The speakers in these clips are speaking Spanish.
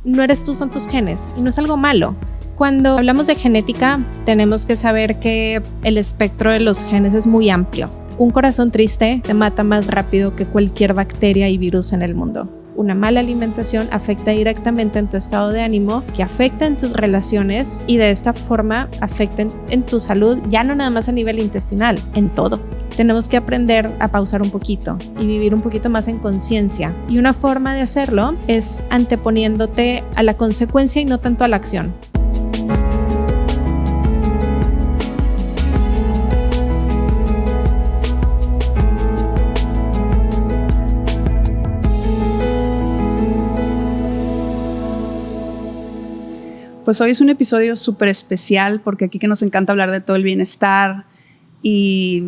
no eres tú, son tus genes, y no es algo malo. Cuando hablamos de genética, tenemos que saber que el espectro de los genes es muy amplio. Un corazón triste te mata más rápido que cualquier bacteria y virus en el mundo. Una mala alimentación afecta directamente en tu estado de ánimo, que afecta en tus relaciones y de esta forma afecta en tu salud, ya no nada más a nivel intestinal, en todo. Tenemos que aprender a pausar un poquito y vivir un poquito más en conciencia. Y una forma de hacerlo es anteponiéndote a la consecuencia y no tanto a la acción. Pues hoy es un episodio súper especial porque aquí que nos encanta hablar de todo el bienestar y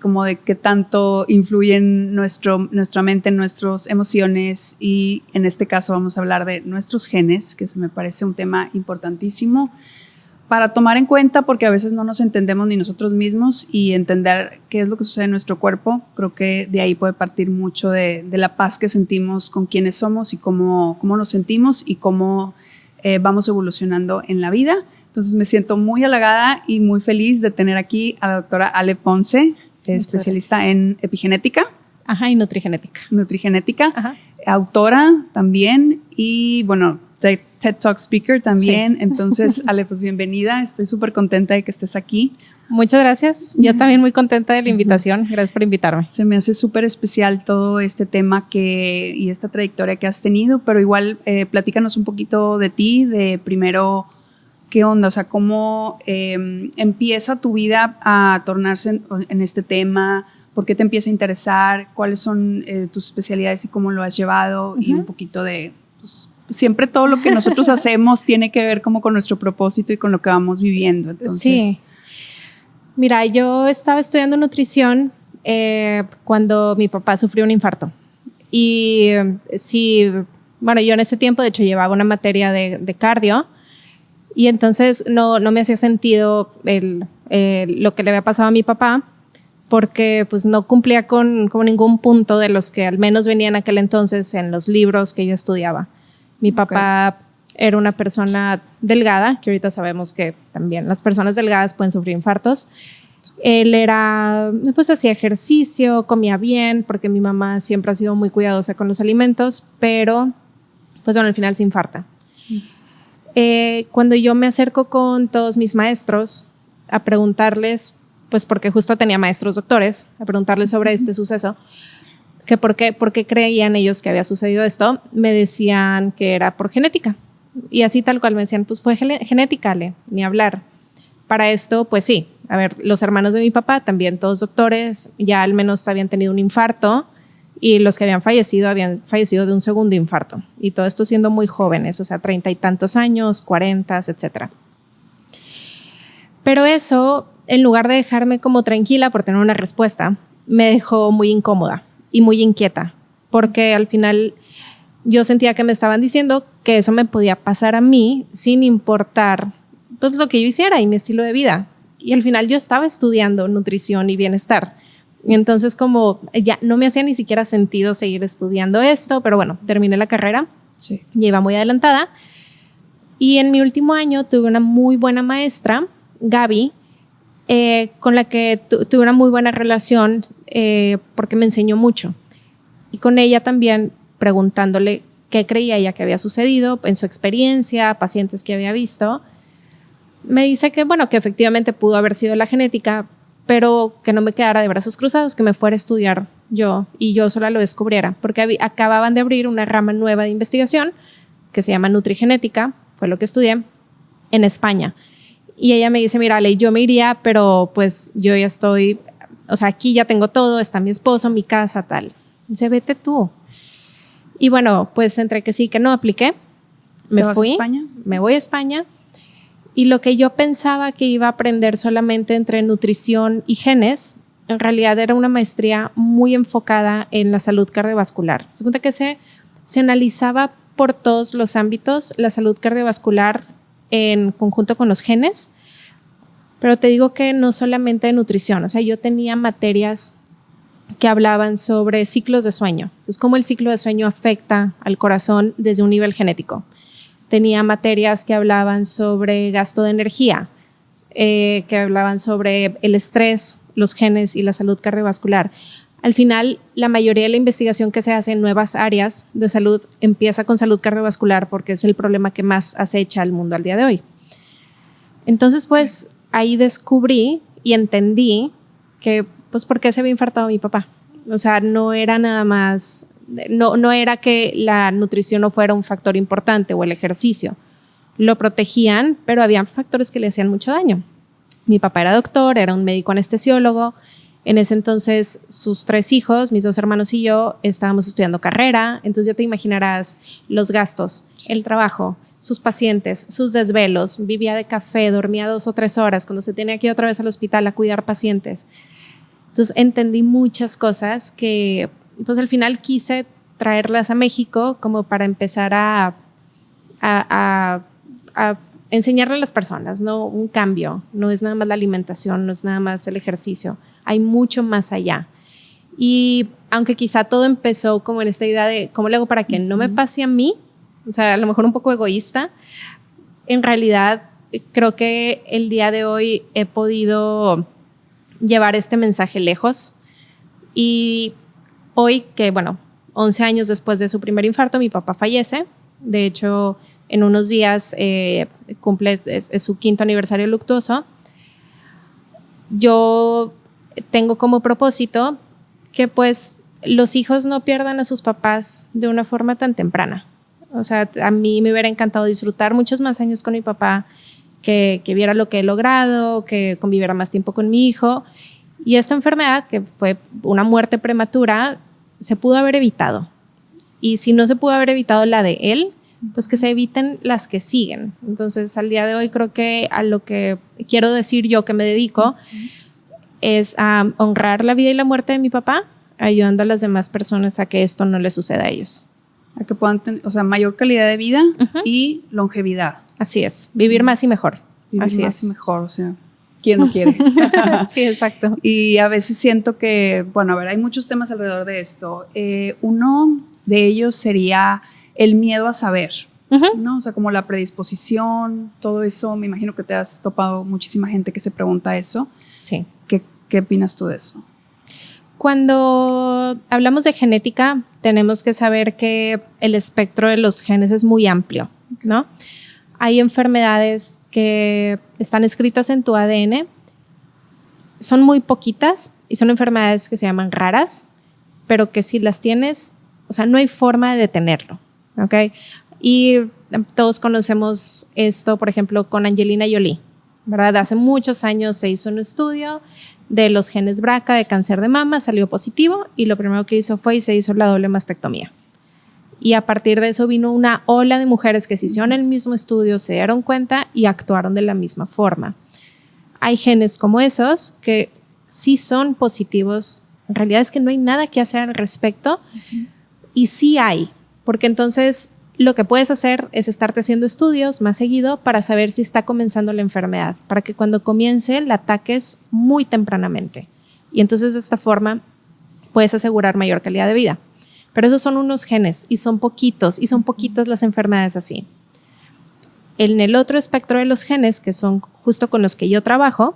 como de qué tanto influyen nuestra mente, nuestras emociones, y en este caso vamos a hablar de nuestros genes, que se me parece un tema importantísimo para tomar en cuenta porque a veces no nos entendemos ni nosotros mismos, y entender qué es lo que sucede en nuestro cuerpo. Creo que de ahí puede partir mucho de la paz que sentimos con quiénes somos y cómo nos sentimos y cómo vamos evolucionando en la vida. Entonces me siento muy halagada y muy feliz de tener aquí a la doctora Ale Ponce, especialista en epigenética. Ajá, y nutrigenética. Nutrigenética, Ajá. Autora también y bueno, TED Talk speaker también. Sí. Entonces, Ale, pues bienvenida. Estoy súper contenta de que estés aquí. Muchas gracias. Yo también muy contenta de la invitación. Gracias por invitarme. Se me hace súper especial todo este tema y esta trayectoria que has tenido, pero igual platícanos un poquito de ti, de primero, ¿qué onda? O sea, ¿cómo empieza tu vida a tornarse en este tema? ¿Por qué te empieza a interesar? ¿Cuáles son tus especialidades y cómo lo has llevado? Y un poquito de... Pues, siempre todo lo que nosotros hacemos tiene que ver como con nuestro propósito y con lo que vamos viviendo. Entonces, sí. Mira, yo estaba estudiando nutrición cuando mi papá sufrió un infarto. Y sí, bueno, yo en ese tiempo de hecho llevaba una materia de cardio, y entonces no me hacía sentido lo que le había pasado a mi papá, porque pues no cumplía con ningún punto de los que al menos venían aquel entonces en los libros que yo estudiaba. Mi papá era una persona delgada, que ahorita sabemos que también las personas delgadas pueden sufrir infartos. Él pues hacía ejercicio, comía bien, porque mi mamá siempre ha sido muy cuidadosa con los alimentos, pero pues bueno, al final se infarta. Cuando yo me acerco con todos mis maestros a preguntarles, pues porque justo tenía maestros doctores, a preguntarles sobre este suceso, que por qué creían ellos que había sucedido esto, me decían que era por genética. Y así tal cual me decían, pues fue genética, ni hablar. Para esto, pues sí, a ver, los hermanos de mi papá, también todos doctores, ya al menos habían tenido un infarto, y los que habían fallecido de un segundo infarto. Y todo esto siendo muy jóvenes, o sea, 30 y tantos años, 40, etcétera. Pero eso, en lugar de dejarme como tranquila por tener una respuesta, me dejó muy incómoda y muy inquieta, porque al final yo sentía que me estaban diciendo que eso me podía pasar a mí sin importar pues lo que yo hiciera y mi estilo de vida. Y al final yo estaba estudiando nutrición y bienestar. Y entonces como ya no me hacía ni siquiera sentido seguir estudiando esto, pero bueno, terminé la carrera, sí. Ya iba muy adelantada. Y en mi último año tuve una muy buena maestra, Gaby, con la que tuve una muy buena relación porque me enseñó mucho. Y con ella también preguntándole qué creía ella que había sucedido en su experiencia, pacientes que había visto, me dice que bueno, que efectivamente pudo haber sido la genética, pero que no me quedara de brazos cruzados, que me fuera a estudiar yo y yo sola lo descubriera, porque acababan de abrir una rama nueva de investigación que se llama nutrigenética, fue lo que estudié, en España. Y ella me dice, mira, Ale, yo me iría, pero pues yo ya estoy, o sea, aquí ya tengo todo, está mi esposo, mi casa, tal. Dice, vete tú. Y bueno, pues entre que sí, que no, apliqué. Me fui. ¿Te vas a España? Me voy a España. Y lo que yo pensaba que iba a aprender solamente entre nutrición y genes, en realidad era una maestría muy enfocada en la salud cardiovascular. Se cuenta que se analizaba por todos los ámbitos la salud cardiovascular en conjunto con los genes, pero te digo que no solamente de nutrición, o sea, yo tenía materias que hablaban sobre ciclos de sueño, entonces cómo el ciclo de sueño afecta al corazón desde un nivel genético. tenía materias que hablaban sobre gasto de energía, que hablaban sobre el estrés, los genes y la salud cardiovascular. Al final, la mayoría de la investigación que se hace en nuevas áreas de salud empieza con salud cardiovascular porque es el problema que más acecha al mundo al día de hoy. Entonces, pues ahí descubrí y entendí que, pues, ¿por qué se había infartado mi papá? O sea, no era nada más, no era que la nutrición no fuera un factor importante o el ejercicio. Lo protegían, pero había factores que le hacían mucho daño. Mi papá era doctor, era un médico anestesiólogo. En ese entonces, sus 3 hijos, mis 2 hermanos y yo, estábamos estudiando carrera. Entonces ya te imaginarás los gastos, el trabajo, sus pacientes, sus desvelos. Vivía de café, dormía 2 o 3 horas cuando se tenía que ir otra vez al hospital a cuidar pacientes. Entonces entendí muchas cosas que pues al final quise traerlas a México como para empezar a enseñarle a las personas, ¿no? Un cambio, no es nada más la alimentación, no es nada más el ejercicio, hay mucho más allá. Y aunque quizá todo empezó como en esta idea de cómo le hago para que no me pase a mí, o sea, a lo mejor un poco egoísta, en realidad creo que el día de hoy he podido llevar este mensaje lejos y hoy que, bueno, 11 años después de su primer infarto, mi papá fallece. De hecho, en unos días cumple es su 5º aniversario luctuoso. Yo tengo como propósito que pues los hijos no pierdan a sus papás de una forma tan temprana. O sea, a mí me hubiera encantado disfrutar muchos más años con mi papá, que viera lo que he logrado, que conviviera más tiempo con mi hijo. Y esta enfermedad, que fue una muerte prematura, se pudo haber evitado. Y si no se pudo haber evitado la de él, pues que se eviten las que siguen. Entonces, al día de hoy creo que a lo que quiero decir yo que me dedico es a honrar la vida y la muerte de mi papá, ayudando a las demás personas a que esto no les suceda a ellos. A que puedan tener, o sea, mayor calidad de vida y longevidad. Así es, vivir más y mejor. Vivir Así más es. y mejor, o sea, ¿quién no quiere? Sí, exacto. Y a veces siento que, bueno, a ver, hay muchos temas alrededor de esto. Uno de ellos sería el miedo a saber, ¿no? O sea, como la predisposición, todo eso. Me imagino que te has topado muchísima gente que se pregunta eso. Sí. ¿Qué opinas tú de eso? Cuando hablamos de genética, tenemos que saber que el espectro de los genes es muy amplio, ¿no? Hay enfermedades que están escritas en tu ADN, son muy poquitas y son enfermedades que se llaman raras, pero que si las tienes, o sea, no hay forma de detenerlo, ¿ok? Y todos conocemos esto, por ejemplo, con Angelina Jolie, ¿verdad? Hace muchos años se hizo un estudio de los genes BRCA de cáncer de mama, salió positivo y lo primero que hizo fue y se hizo la doble mastectomía. Y a partir de eso vino una ola de mujeres que se hicieron el mismo estudio, se dieron cuenta y actuaron de la misma forma. Hay genes como esos que sí son positivos. En realidad es que no hay nada que hacer al respecto y sí hay, porque entonces lo que puedes hacer es estarte haciendo estudios más seguido para saber si está comenzando la enfermedad, para que cuando comience la ataques muy tempranamente. Y entonces de esta forma puedes asegurar mayor calidad de vida. Pero esos son unos genes y son poquitos, y son poquitas las enfermedades así. En el otro espectro de los genes, que son justo con los que yo trabajo,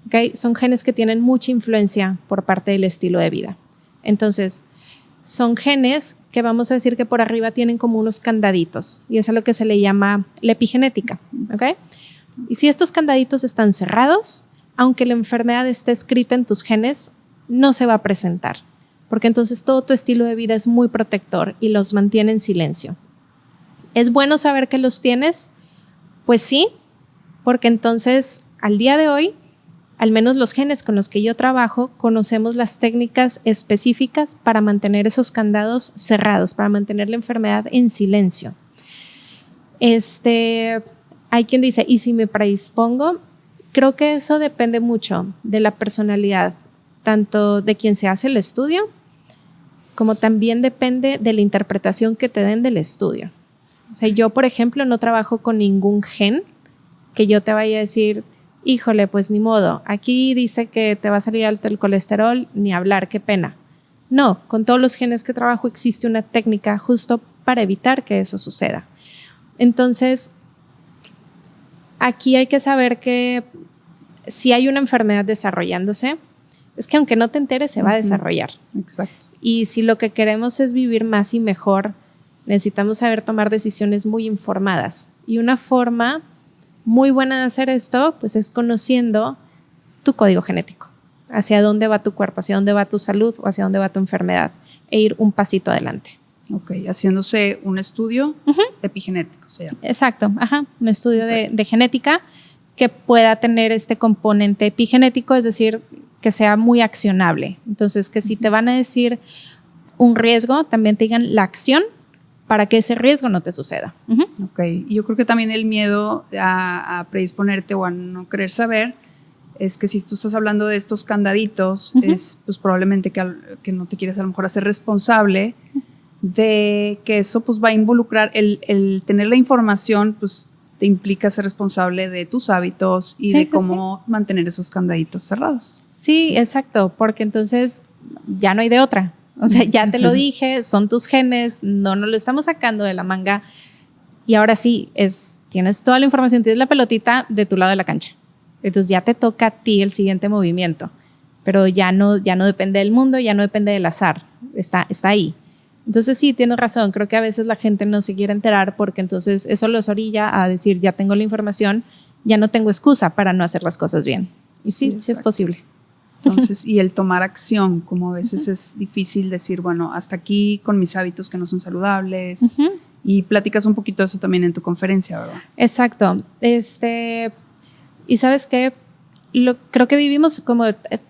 ¿okay? Son genes que tienen mucha influencia por parte del estilo de vida. Entonces, son genes que vamos a decir que por arriba tienen como unos candaditos, y eso es lo que se le llama la epigenética. ¿Okay? Y si estos candaditos están cerrados, aunque la enfermedad esté escrita en tus genes, no se va a presentar, porque entonces todo tu estilo de vida es muy protector y los mantiene en silencio. ¿Es bueno saber que los tienes? Pues sí, porque entonces al día de hoy, al menos los genes con los que yo trabajo, conocemos las técnicas específicas para mantener esos candados cerrados, para mantener la enfermedad en silencio. Hay quien dice, ¿y si me predispongo? Creo que eso depende mucho de la personalidad, tanto de quien se hace el estudio, como también depende de la interpretación que te den del estudio. O sea, yo, por ejemplo, no trabajo con ningún gen que yo te vaya a decir, híjole, pues ni modo, aquí dice que te va a salir alto el colesterol, ni hablar, qué pena. No, con todos los genes que trabajo existe una técnica justo para evitar que eso suceda. Entonces, aquí hay que saber que si hay una enfermedad desarrollándose, es que aunque no te enteres, se va a desarrollar. Exacto. Y si lo que queremos es vivir más y mejor, necesitamos saber tomar decisiones muy informadas. Y una forma muy buena de hacer esto, pues es conociendo tu código genético, hacia dónde va tu cuerpo, hacia dónde va tu salud o hacia dónde va tu enfermedad, e ir un pasito adelante. Ok, haciéndose un estudio epigenético, se llama. Exacto, un estudio de genética que pueda tener este componente epigenético, es decir, que sea muy accionable. Entonces, que si te van a decir un riesgo, también te digan la acción para que ese riesgo no te suceda. Ok, y yo creo que también el miedo a predisponerte o a no querer saber es que si tú estás hablando de estos candaditos, es pues probablemente que no te quieres a lo mejor hacer responsable de que eso pues va a involucrar el tener la información, pues te implica ser responsable de tus hábitos y de cómo mantener esos candaditos cerrados. Sí, exacto, porque entonces ya no hay de otra. O sea, ya te lo dije, son tus genes, no nos lo estamos sacando de la manga y ahora sí, tienes toda la información, tienes la pelotita de tu lado de la cancha. Entonces ya te toca a ti el siguiente movimiento, pero ya no depende del mundo, ya no depende del azar, está ahí. Entonces sí, tienes razón, creo que a veces la gente no se quiere enterar porque entonces eso los orilla a decir, ya tengo la información, ya no tengo excusa para no hacer las cosas bien. Y sí es posible. Entonces, y el tomar acción, como a veces es difícil decir, bueno, hasta aquí con mis hábitos que no son saludables. Y platicas un poquito de eso también en tu conferencia, ¿verdad? Exacto. Y ¿sabes qué? Creo que vivimos como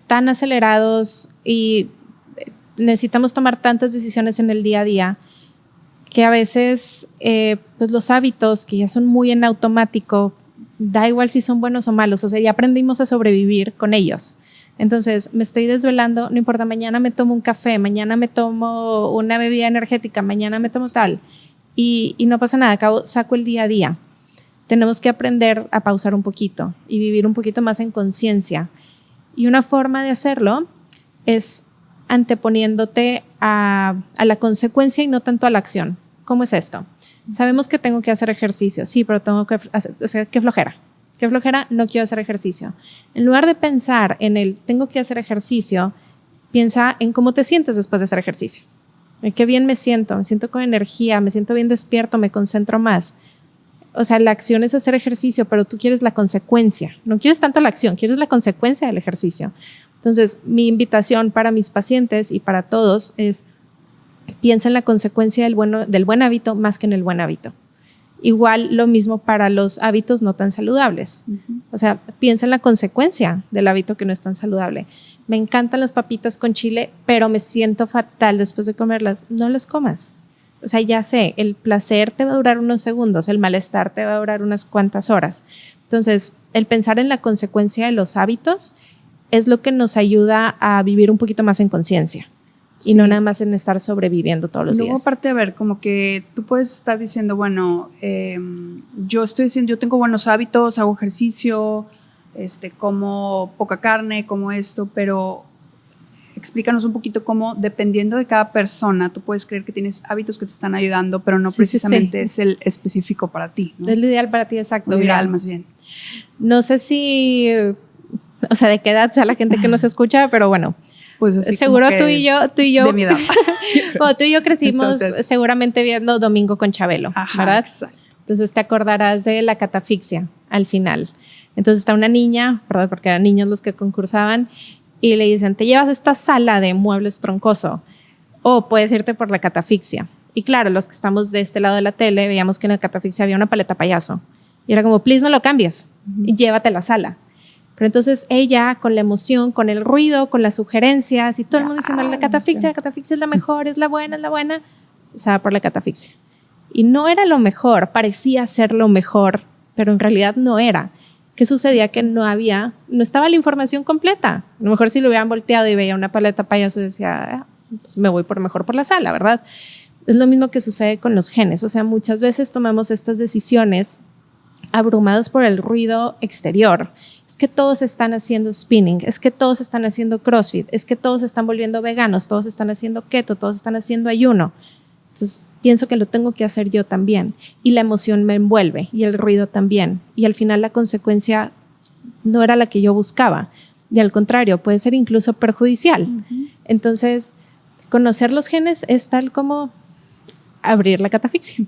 tan acelerados y necesitamos tomar tantas decisiones en el día a día que a veces pues los hábitos que ya son muy en automático, da igual si son buenos o malos, o sea, ya aprendimos a sobrevivir con ellos. Entonces, me estoy desvelando, no importa, mañana me tomo un café, mañana me tomo una bebida energética, mañana me tomo tal, y no pasa nada, saco el día a día. Tenemos que aprender a pausar un poquito y vivir un poquito más en conciencia. Y una forma de hacerlo es anteponiéndote a la consecuencia y no tanto a la acción. ¿Cómo es esto? Sabemos que tengo que hacer ejercicio, sí, pero tengo que hacer, o sea, qué flojera, no quiero hacer ejercicio. En lugar de pensar en tengo que hacer ejercicio, piensa en cómo te sientes después de hacer ejercicio. Qué bien me siento con energía, me siento bien despierto, me concentro más. O sea, la acción es hacer ejercicio, pero tú quieres la consecuencia. No quieres tanto la acción, quieres la consecuencia del ejercicio. Entonces, mi invitación para mis pacientes y para todos es piensa en la consecuencia del buen hábito más que en el buen hábito. Igual lo mismo para los hábitos no tan saludables. O sea, piensa en la consecuencia del hábito que no es tan saludable. Me encantan las papitas con chile, pero me siento fatal después de comerlas. No las comas. O sea, ya sé, el placer te va a durar unos segundos, el malestar te va a durar unas cuantas horas. Entonces, el pensar en la consecuencia de los hábitos es lo que nos ayuda a vivir un poquito más en conciencia. Y no nada más en estar sobreviviendo todos los días. Luego, aparte, a ver, como que tú puedes estar diciendo, bueno, yo tengo buenos hábitos, hago ejercicio, como poca carne, como esto, pero explícanos un poquito cómo, dependiendo de cada persona, tú puedes creer que tienes hábitos que te están ayudando, pero no precisamente es el específico para ti, ¿no? Es lo ideal para ti, exacto. Lo ideal, más bien. No sé si, o sea, de qué edad sea la gente que nos escucha, pero bueno. Pues así seguro tú y yo de mi edad. Bueno, tú y yo crecimos seguramente viendo Domingo con Chabelo, ¿verdad? Exacto. Entonces te acordarás de la catafixia al final. Entonces está una niña, ¿verdad? Porque eran niños los que concursaban y le dicen, te llevas esta sala de muebles troncoso o puedes irte por la catafixia. Y claro, los que estamos de este lado de la tele veíamos que en la catafixia había una paleta payaso y era como, please no lo cambies, llévate la sala. Pero entonces ella, con la emoción, con el ruido, con las sugerencias y todo el mundo diciendo la catafixia es la mejor, es la buena, se va por la catafixia. Y no era lo mejor, parecía ser lo mejor, pero en realidad no era. ¿Qué sucedía? Que no estaba la información completa. A lo mejor si lo hubieran volteado y veía una paleta payaso decía, pues me voy mejor por la sala, ¿verdad? Es lo mismo que sucede con los genes. O sea, muchas veces tomamos estas decisiones abrumados por el ruido exterior. Es que todos están haciendo spinning, es que todos están haciendo CrossFit, es que todos están volviendo veganos, todos están haciendo keto, todos están haciendo ayuno. Entonces, pienso que lo tengo que hacer yo también y la emoción me envuelve y el ruido también y al final la consecuencia no era la que yo buscaba y al contrario puede ser incluso perjudicial. Entonces conocer los genes es tal como abrir la catafixia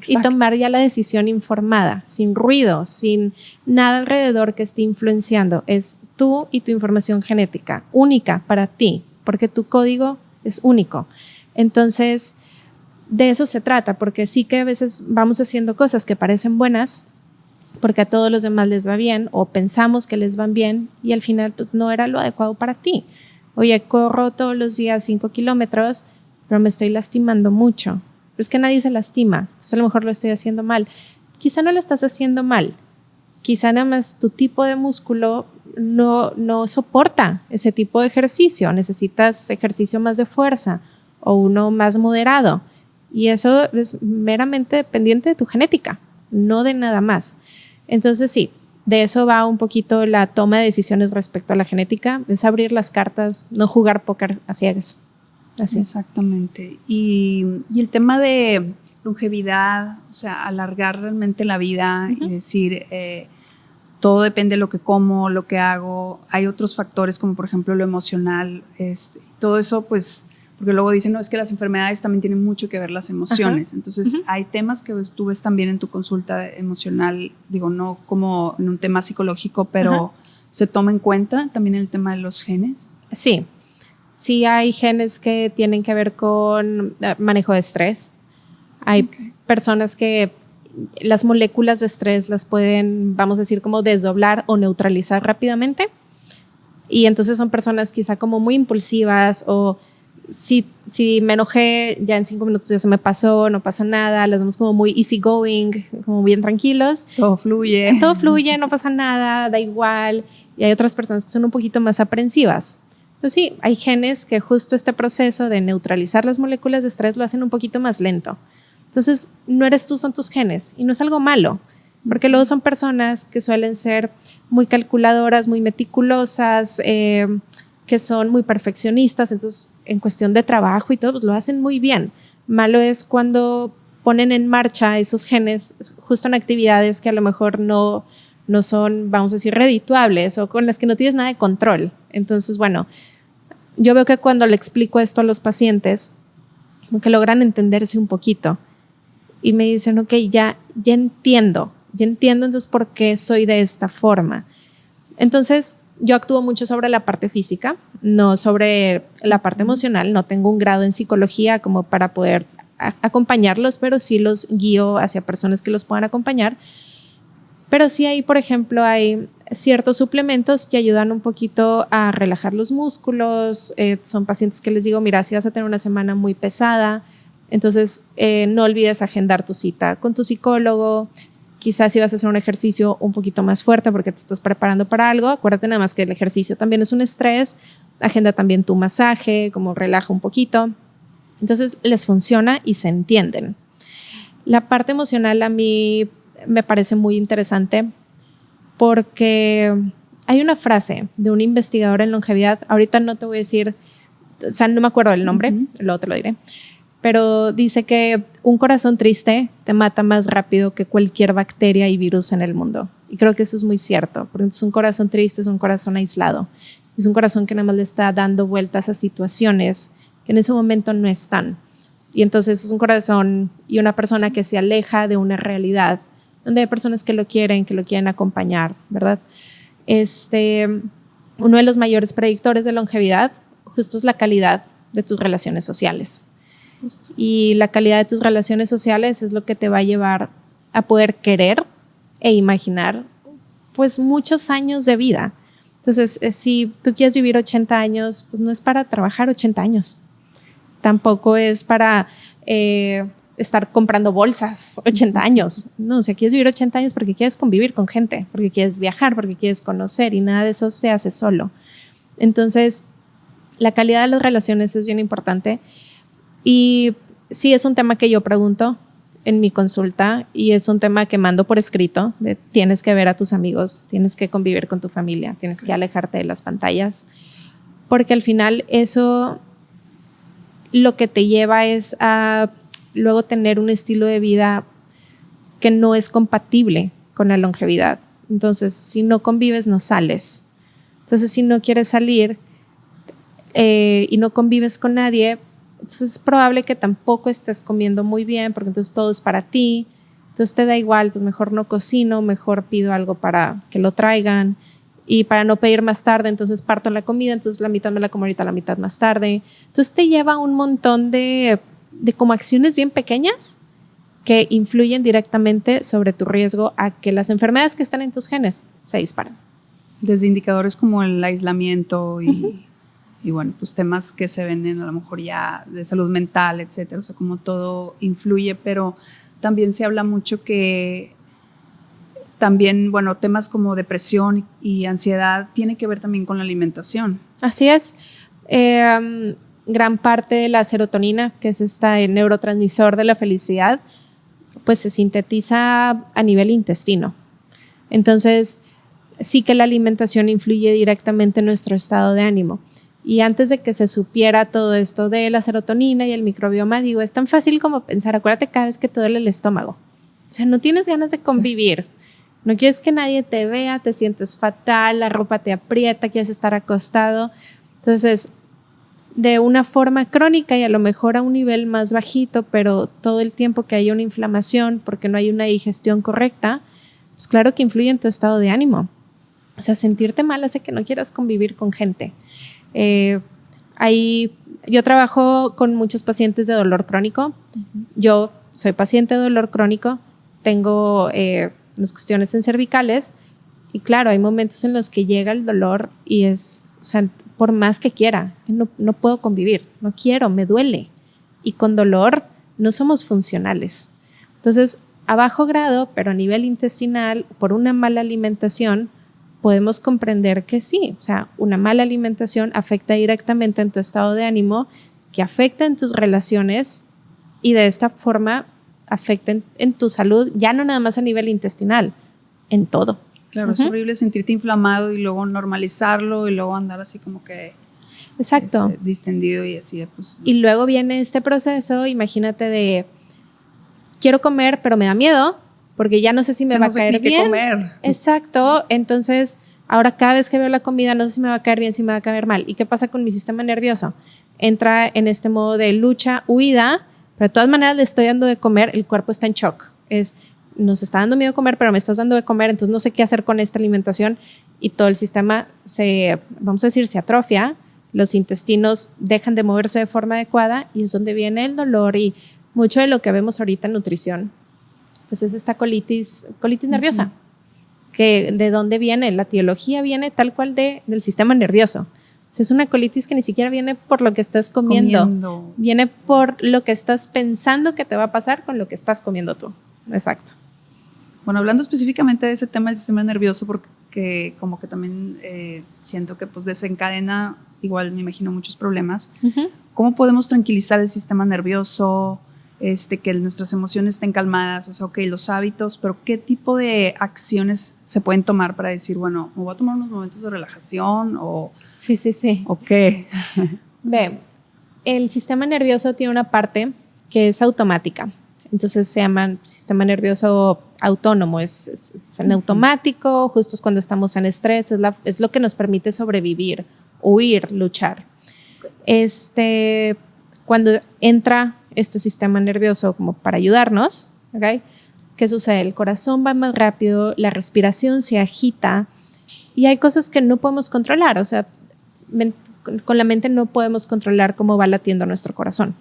y tomar ya la decisión informada, sin ruido, sin nada alrededor que esté influenciando. Es tú y tu información genética, única para ti, porque tu código es único. Entonces, de eso se trata, porque sí que a veces vamos haciendo cosas que parecen buenas, porque a todos los demás les va bien o pensamos que les van bien y al final pues no era lo adecuado para ti. Oye, corro todos los días 5 kilómetros, pero me estoy lastimando mucho. Pero es que nadie se lastima, entonces a lo mejor lo estoy haciendo mal. Quizá no lo estás haciendo mal, quizá nada más tu tipo de músculo no soporta ese tipo de ejercicio, necesitas ejercicio más de fuerza o uno más moderado y eso es meramente dependiente de tu genética, no de nada más. Entonces sí, de eso va un poquito la toma de decisiones respecto a la genética, es abrir las cartas, no jugar póker a ciegas. Así. Exactamente. Y el tema de longevidad, o sea, alargar realmente la vida y decir, todo depende de lo que como, lo que hago. Hay otros factores como por ejemplo lo emocional, todo eso pues, porque luego dicen, no, es que las enfermedades también tienen mucho que ver las emociones. Entonces hay temas que tú ves también en tu consulta emocional, digo, no como en un tema psicológico, pero se toma en cuenta también el tema de los genes. Sí. Sí hay genes que tienen que ver con manejo de estrés. Hay personas que las moléculas de estrés las pueden, vamos a decir, como desdoblar o neutralizar rápidamente. Y entonces son personas quizá como muy impulsivas o si me enojé, ya en 5 minutos ya se me pasó, no pasa nada. Las vemos como muy easy going, como bien tranquilos. Todo fluye. Todo fluye, no pasa nada, da igual. Y hay otras personas que son un poquito más aprensivas. Pues sí, hay genes que justo este proceso de neutralizar las moléculas de estrés lo hacen un poquito más lento. Entonces, no eres tú, son tus genes. Y no es algo malo, porque luego son personas que suelen ser muy calculadoras, muy meticulosas, que son muy perfeccionistas. Entonces, en cuestión de trabajo y todo, pues lo hacen muy bien. Malo es cuando ponen en marcha esos genes justo en actividades que a lo mejor no son, vamos a decir, redituables o con las que no tienes nada de control. Entonces, bueno, yo veo que cuando le explico esto a los pacientes, como que logran entenderse un poquito y me dicen, ok, ya entiendo entonces por qué soy de esta forma. Entonces, yo actúo mucho sobre la parte física, no sobre la parte emocional. No tengo un grado en psicología como para poder acompañarlos, pero sí los guío hacia personas que los puedan acompañar. Pero sí hay, por ejemplo, hay ciertos suplementos que ayudan un poquito a relajar los músculos. Son pacientes que les digo, mira, si vas a tener una semana muy pesada, entonces no olvides agendar tu cita con tu psicólogo. Quizás si vas a hacer un ejercicio un poquito más fuerte porque te estás preparando para algo, acuérdate nada más que el ejercicio también es un estrés. Agenda también tu masaje, como relaja un poquito. Entonces les funciona y se entienden. La parte emocional a mí me parece muy interesante porque hay una frase de un investigador en longevidad, ahorita no te voy a decir, o sea, no me acuerdo del nombre, luego te lo diré, pero dice que un corazón triste te mata más rápido que cualquier bacteria y virus en el mundo. Y creo que eso es muy cierto, porque un corazón triste es un corazón aislado, es un corazón que nada más le está dando vueltas a situaciones que en ese momento no están. Y entonces es un corazón y una persona que se aleja de una realidad donde hay personas que lo quieren acompañar, ¿verdad? Uno de los mayores predictores de longevidad justo es la calidad de tus relaciones sociales. Justo. Y la calidad de tus relaciones sociales es lo que te va a llevar a poder querer e imaginar pues muchos años de vida. Entonces, si tú quieres vivir 80 años, pues no es para trabajar 80 años. Tampoco es para estar comprando bolsas 80 años. No, o sea, quieres vivir 80 años porque quieres convivir con gente, porque quieres viajar, porque quieres conocer y nada de eso se hace solo. Entonces, la calidad de las relaciones es bien importante y sí es un tema que yo pregunto en mi consulta y es un tema que mando por escrito, de tienes que ver a tus amigos, tienes que convivir con tu familia, tienes que alejarte de las pantallas, porque al final eso lo que te lleva es a luego tener un estilo de vida que no es compatible con la longevidad. Entonces, si no convives, no sales. Entonces, si no quieres salir y no convives con nadie, entonces es probable que tampoco estés comiendo muy bien, porque entonces todo es para ti. Entonces te da igual, pues mejor no cocino, mejor pido algo para que lo traigan. Y para no pedir más tarde, entonces parto la comida, entonces la mitad me la como ahorita, la mitad más tarde. Entonces te lleva un montón de como acciones bien pequeñas que influyen directamente sobre tu riesgo a que las enfermedades que están en tus genes se disparen. Desde indicadores como el aislamiento y bueno, pues temas que se ven a lo mejor ya de salud mental, etcétera. O sea, como todo influye, pero también se habla mucho que también, bueno, temas como depresión y ansiedad tiene que ver también con la alimentación. Así es. Gran parte de la serotonina, que es este neurotransmisor de la felicidad, pues se sintetiza a nivel intestino. Entonces, sí que la alimentación influye directamente en nuestro estado de ánimo. Y antes de que se supiera todo esto de la serotonina y el microbioma, digo, es tan fácil como pensar, acuérdate cada vez que te duele el estómago. O sea, no tienes ganas de convivir. Sí. No quieres que nadie te vea, te sientes fatal, la ropa te aprieta, quieres estar acostado. Entonces, de una forma crónica y a lo mejor a un nivel más bajito, pero todo el tiempo que haya una inflamación porque no hay una digestión correcta, pues claro que influye en tu estado de ánimo. O sea, sentirte mal hace que no quieras convivir con gente. Yo trabajo con muchos pacientes de dolor crónico. Yo soy paciente de dolor crónico, tengo las cuestiones en cervicales y claro, hay momentos en los que llega el dolor y o sea, por más que quiera, es que no puedo convivir, no quiero, me duele. Y con dolor no somos funcionales. Entonces, a bajo grado, pero a nivel intestinal, por una mala alimentación, podemos comprender que sí, o sea, una mala alimentación afecta directamente en tu estado de ánimo, que afecta en tus relaciones y de esta forma afecta en tu salud, ya no nada más a nivel intestinal, en todo. Claro, es horrible sentirte inflamado y luego normalizarlo y luego andar así como que exacto, distendido y así. Pues. Y luego viene este proceso, imagínate de quiero comer pero me da miedo porque ya no sé si me va a caer bien. Comer. Exacto, entonces ahora cada vez que veo la comida no sé si me va a caer bien, si me va a caer mal. ¿Y qué pasa con mi sistema nervioso? Entra en este modo de lucha, huida, pero de todas maneras le estoy dando de comer, el cuerpo está en shock. Nos está dando miedo comer, pero me estás dando de comer, entonces no sé qué hacer con esta alimentación y todo el sistema vamos a decir, se atrofia, los intestinos dejan de moverse de forma adecuada y es donde viene el dolor y mucho de lo que vemos ahorita en nutrición, pues es esta colitis nerviosa, que de dónde viene, la etiología viene tal cual del sistema nervioso. O sea, es una colitis que ni siquiera viene por lo que estás comiendo, viene por lo que estás pensando que te va a pasar con lo que estás comiendo tú. Exacto. Bueno, hablando específicamente de ese tema del sistema nervioso, porque como que también siento que pues desencadena, igual me imagino, muchos problemas. ¿Cómo podemos tranquilizar el sistema nervioso? Que nuestras emociones estén calmadas, o sea, ok, los hábitos, pero ¿qué tipo de acciones se pueden tomar para decir, bueno, me voy a tomar unos momentos de relajación o... Sí. ¿O qué? Ve, el sistema nervioso tiene una parte que es automática. Entonces se llama sistema nervioso autónomo, es en automático, justo es cuando estamos en estrés, es lo que nos permite sobrevivir, huir, luchar. Cuando entra este sistema nervioso como para ayudarnos, ¿okay? ¿Qué sucede? El corazón va más rápido, la respiración se agita y hay cosas que no podemos controlar, o sea, con la mente no podemos controlar cómo va latiendo nuestro corazón,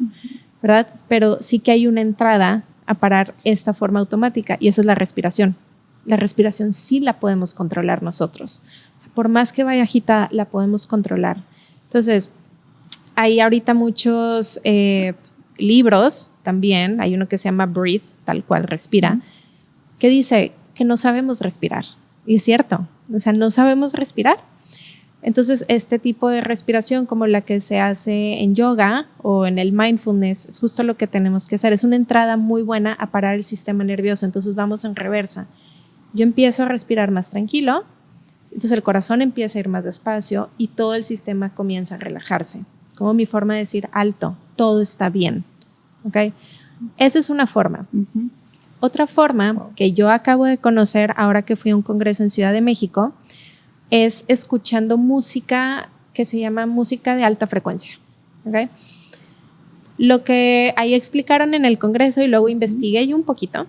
¿verdad? Pero sí que hay una entrada a parar esta forma automática y esa es la respiración. La respiración sí la podemos controlar nosotros. O sea, por más que vaya agitada, la podemos controlar. Entonces, hay ahorita muchos libros también, hay uno que se llama Breathe, tal cual, respira, que dice que no sabemos respirar. Y es cierto, o sea, no sabemos respirar. Entonces, este tipo de respiración como la que se hace en yoga o en el mindfulness es justo lo que tenemos que hacer. Es una entrada muy buena a parar el sistema nervioso. Entonces, vamos en reversa. Yo empiezo a respirar más tranquilo, entonces el corazón empieza a ir más despacio y todo el sistema comienza a relajarse. Es como mi forma de decir alto, todo está bien. ¿Okay? Esa es una forma. Otra forma que yo acabo de conocer ahora que fui a un congreso en Ciudad de México es escuchando música que se llama música de alta frecuencia. ¿Okay? Lo que ahí explicaron en el congreso y luego investigué yo un poquito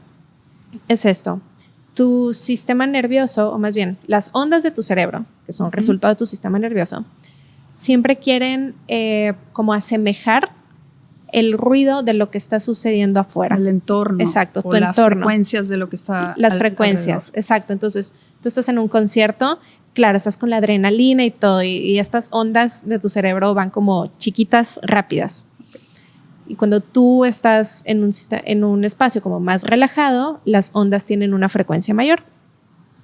es esto. Tu sistema nervioso, o más bien las ondas de tu cerebro, que son resultado de tu sistema nervioso, siempre quieren como asemejar el ruido de lo que está sucediendo afuera. El entorno. Exacto, o tu las entorno. Frecuencias de lo que está Las frecuencias, alrededor. exacto. Entonces, tú estás en un concierto, claro, estás con la adrenalina y todo, y estas ondas de tu cerebro van como chiquitas, rápidas. Y cuando tú estás en un espacio como más relajado, las ondas tienen una frecuencia mayor.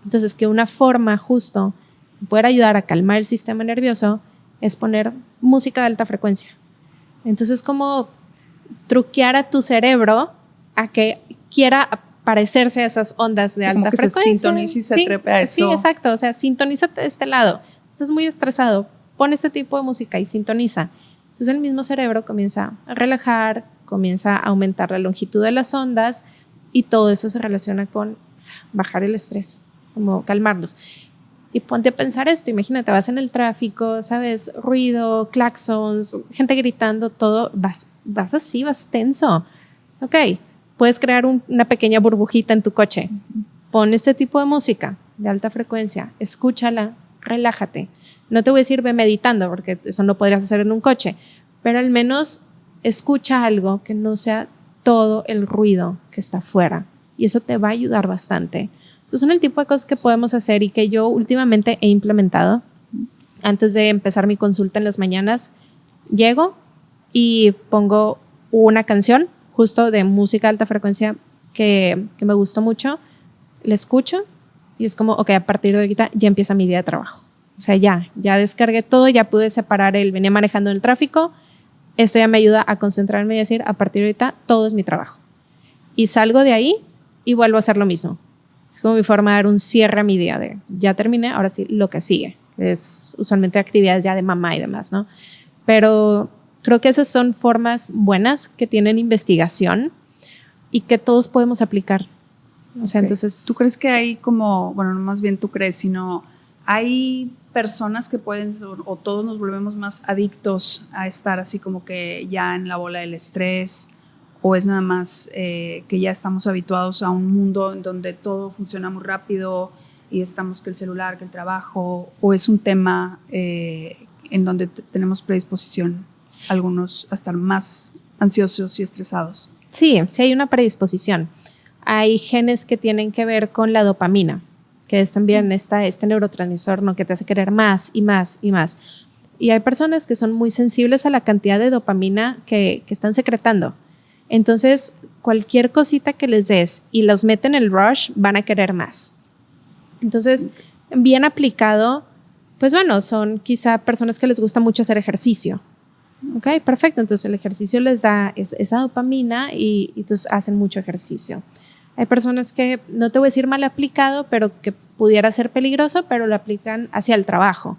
Entonces, que una forma justo de poder ayudar a calmar el sistema nervioso es poner música de alta frecuencia. Entonces, como truquear a tu cerebro a que quiera parecerse a esas ondas de alta frecuencia. Se sintonice y se trepe a eso. Sí, exacto. O sea, sintonízate de este lado. Estás muy estresado, pon este tipo de música y sintoniza. Entonces el mismo cerebro comienza a relajar, comienza a aumentar la longitud de las ondas y todo eso se relaciona con bajar el estrés, como calmarlos. Y ponte a pensar esto, imagínate, vas en el tráfico, ¿sabes? Ruido, claxons, gente gritando, todo, vas así, vas tenso. Ok, puedes crear una pequeña burbujita en tu coche. Pon este tipo de música de alta frecuencia, escúchala, relájate. No te voy a decir ve meditando, porque eso no podrías hacer en un coche, pero al menos escucha algo que no sea todo el ruido que está afuera. Y eso te va a ayudar bastante. Entonces son el tipo de cosas que podemos hacer y que yo últimamente he implementado. Antes de empezar mi consulta en las mañanas, llego y pongo una canción justo de música de alta frecuencia que me gustó mucho. La escucho y es como, ok, a partir de ahorita ya empieza mi día de trabajo. O sea, ya descargué todo, ya pude separar venía manejando en el tráfico. Esto ya me ayuda a concentrarme y decir, a partir de ahorita todo es mi trabajo. Y salgo de ahí y vuelvo a hacer lo mismo. Es como mi forma de dar un cierre a mi día de ya terminé, ahora sí, lo que sigue. Es usualmente actividades ya de mamá y demás, ¿no? Pero creo que esas son formas buenas que tienen investigación y que todos podemos aplicar. O sea, entonces... ¿Tú crees que hay como, bueno, no más bien tú crees, sino hay personas que pueden, o todos nos volvemos más adictos a estar así como que ya en la bola del estrés? ¿O es nada más que ya estamos habituados a un mundo en donde todo funciona muy rápido y estamos que el celular, que el trabajo? ¿O es un tema en donde tenemos predisposición, algunos a estar más ansiosos y estresados? Sí hay una predisposición. Hay genes que tienen que ver con la dopamina, que es también este neurotransmisor, ¿no? Que te hace querer más y más y más. Y hay personas que son muy sensibles a la cantidad de dopamina que están secretando. Entonces, cualquier cosita que les des y los meten en el rush, van a querer más. Entonces, bien aplicado, pues bueno, son quizá personas que les gusta mucho hacer ejercicio. Ok, perfecto. Entonces, el ejercicio les da esa dopamina y entonces hacen mucho ejercicio. Hay personas que, no te voy a decir mal aplicado, pero que pudiera ser peligroso, pero lo aplican hacia el trabajo.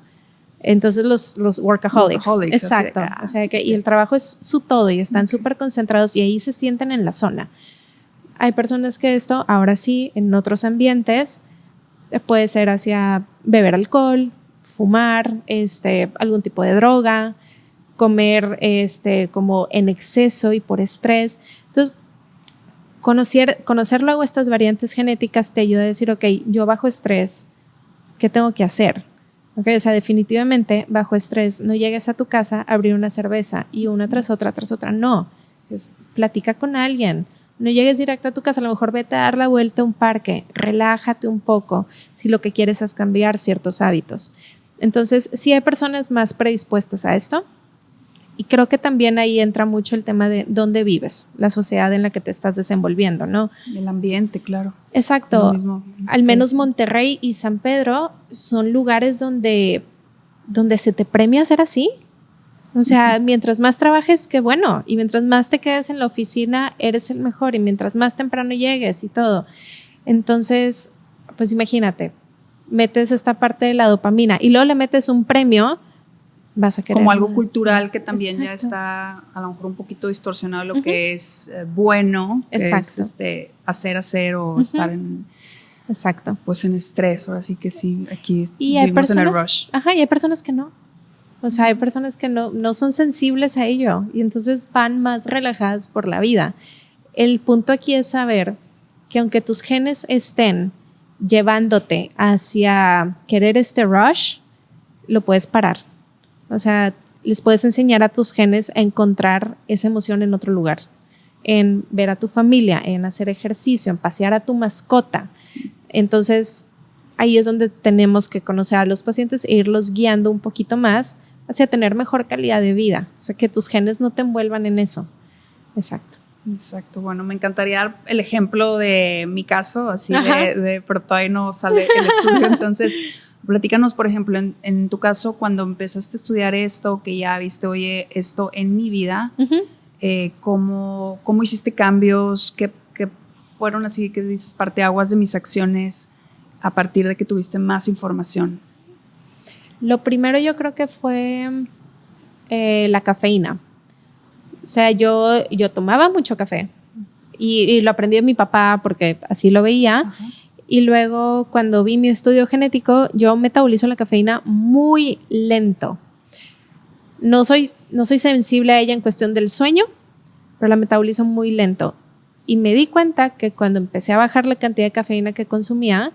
Entonces los workaholics. Exacto. O sea que, y el trabajo es su todo y están súper concentrados y ahí se sienten en la zona. Hay personas que esto, ahora sí, en otros ambientes, puede ser hacia beber alcohol, fumar, algún tipo de droga, comer como en exceso y por estrés. Entonces, conocer luego estas variantes genéticas te ayuda a decir, ok, yo bajo estrés, ¿qué tengo que hacer? Okay, o sea, definitivamente bajo estrés no llegues a tu casa a abrir una cerveza y una tras otra, no. Platica con alguien. No llegues directo a tu casa, a lo mejor vete a dar la vuelta a un parque, relájate un poco si lo que quieres es cambiar ciertos hábitos. Entonces, sí hay personas más predispuestas a esto y creo que también ahí entra mucho el tema de dónde vives, la sociedad en la que te estás desenvolviendo, ¿no? El ambiente, claro. Exacto. Al menos Monterrey y San Pedro son lugares donde se te premia ser así. O sea, mientras más trabajes, qué bueno. Y mientras más te quedes en la oficina, eres el mejor. Y mientras más temprano llegues y todo. Entonces, pues imagínate, metes esta parte de la dopamina y luego le metes un premio vas a querer como algo más, cultural más. que también ya Exacto. está a lo mejor un poquito distorsionado lo que es bueno, que Exacto. es hacer o Ujú. estar en, Exacto. pues en estrés. Ahora sí que sí, aquí Y hay vivimos en el personas, rush. y hay personas que no. O sea, hay personas que no son sensibles a ello y entonces van más relajadas por la vida. El punto aquí es saber que aunque tus genes estén llevándote hacia querer este rush, lo puedes parar. O sea, les puedes enseñar a tus genes a encontrar esa emoción en otro lugar, en ver a tu familia, en hacer ejercicio, en pasear a tu mascota. Entonces, ahí es donde tenemos que conocer a los pacientes e irlos guiando un poquito más hacia tener mejor calidad de vida. O sea, que tus genes no te envuelvan en eso. Exacto. Exacto, bueno, me encantaría dar el ejemplo de mi caso, así Ajá. pero todavía no sale el estudio, entonces platícanos, por ejemplo, en tu caso, cuando empezaste a estudiar esto, que ya viste, oye, esto en mi vida, Uh-huh. ¿cómo hiciste cambios? ¿Qué fueron así que dices parteaguas de mis acciones a partir de que tuviste más información? Lo primero yo creo que fue la cafeína. O sea, yo tomaba mucho café y lo aprendí de mi papá porque así lo veía. Ajá. Y luego cuando vi mi estudio genético, yo metabolizo la cafeína muy lento. No soy sensible a ella en cuestión del sueño, pero la metabolizo muy lento. Y me di cuenta que cuando empecé a bajar la cantidad de cafeína que consumía,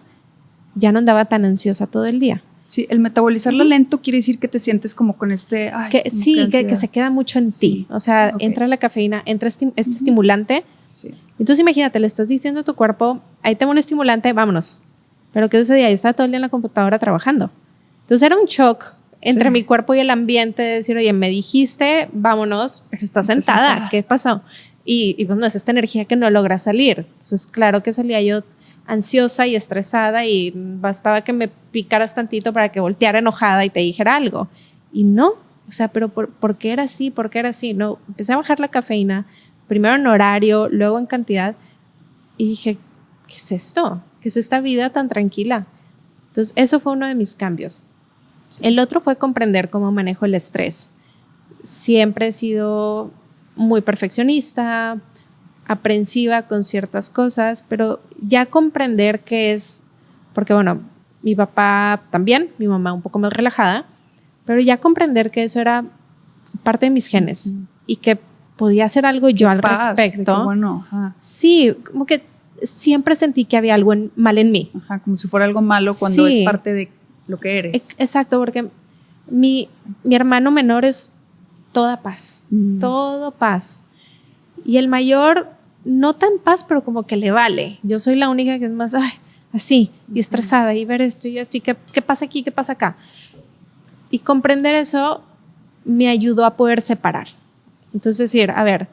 ya no andaba tan ansiosa todo el día. Sí, el metabolizarla lento quiere decir que te sientes como con este... Ay, Que, como sí, que ansiedad. se queda mucho en Sí. ti. O sea, Ok. entra la cafeína, entra este estimulante. Sí. Entonces imagínate, le estás diciendo a tu cuerpo, ahí tengo un estimulante, vámonos. Pero ¿qué sucedía? Yo estaba todo el día en la computadora trabajando. Entonces era un shock entre Sí. mi cuerpo y el ambiente de decir, oye, me dijiste, vámonos, pero estás sentada. ¿Qué pasó? Y pues no es esta energía que no logra salir. Entonces claro que salía yo ansiosa y estresada y bastaba que me picaras tantito para que volteara enojada y te dijera algo. Y no, o sea, pero ¿por qué era así? ¿Por qué era así? No, empecé a bajar la cafeína, primero en horario, luego en cantidad, y dije, ¿qué es esto? ¿Qué es esta vida tan tranquila? Entonces, eso fue uno de mis cambios. Sí. El otro fue comprender cómo manejo el estrés. Siempre he sido muy perfeccionista, aprensiva con ciertas cosas, pero ya comprender qué es, porque bueno, mi papá también, mi mamá un poco más relajada, pero ya comprender que eso era parte de mis genes y que podía hacer algo yo al respecto. Bueno, ajá. Sí, como que siempre sentí que había algo mal en mí. Ajá, como si fuera algo malo cuando es parte de lo que eres. Exacto, porque mi hermano menor es toda paz, todo paz. Y el mayor, no tan paz, pero como que le vale. Yo soy la única que es más así, y estresada, y ver esto y esto, y qué pasa aquí, qué pasa acá. Y comprender eso me ayudó a poder separar. Entonces decir, a ver,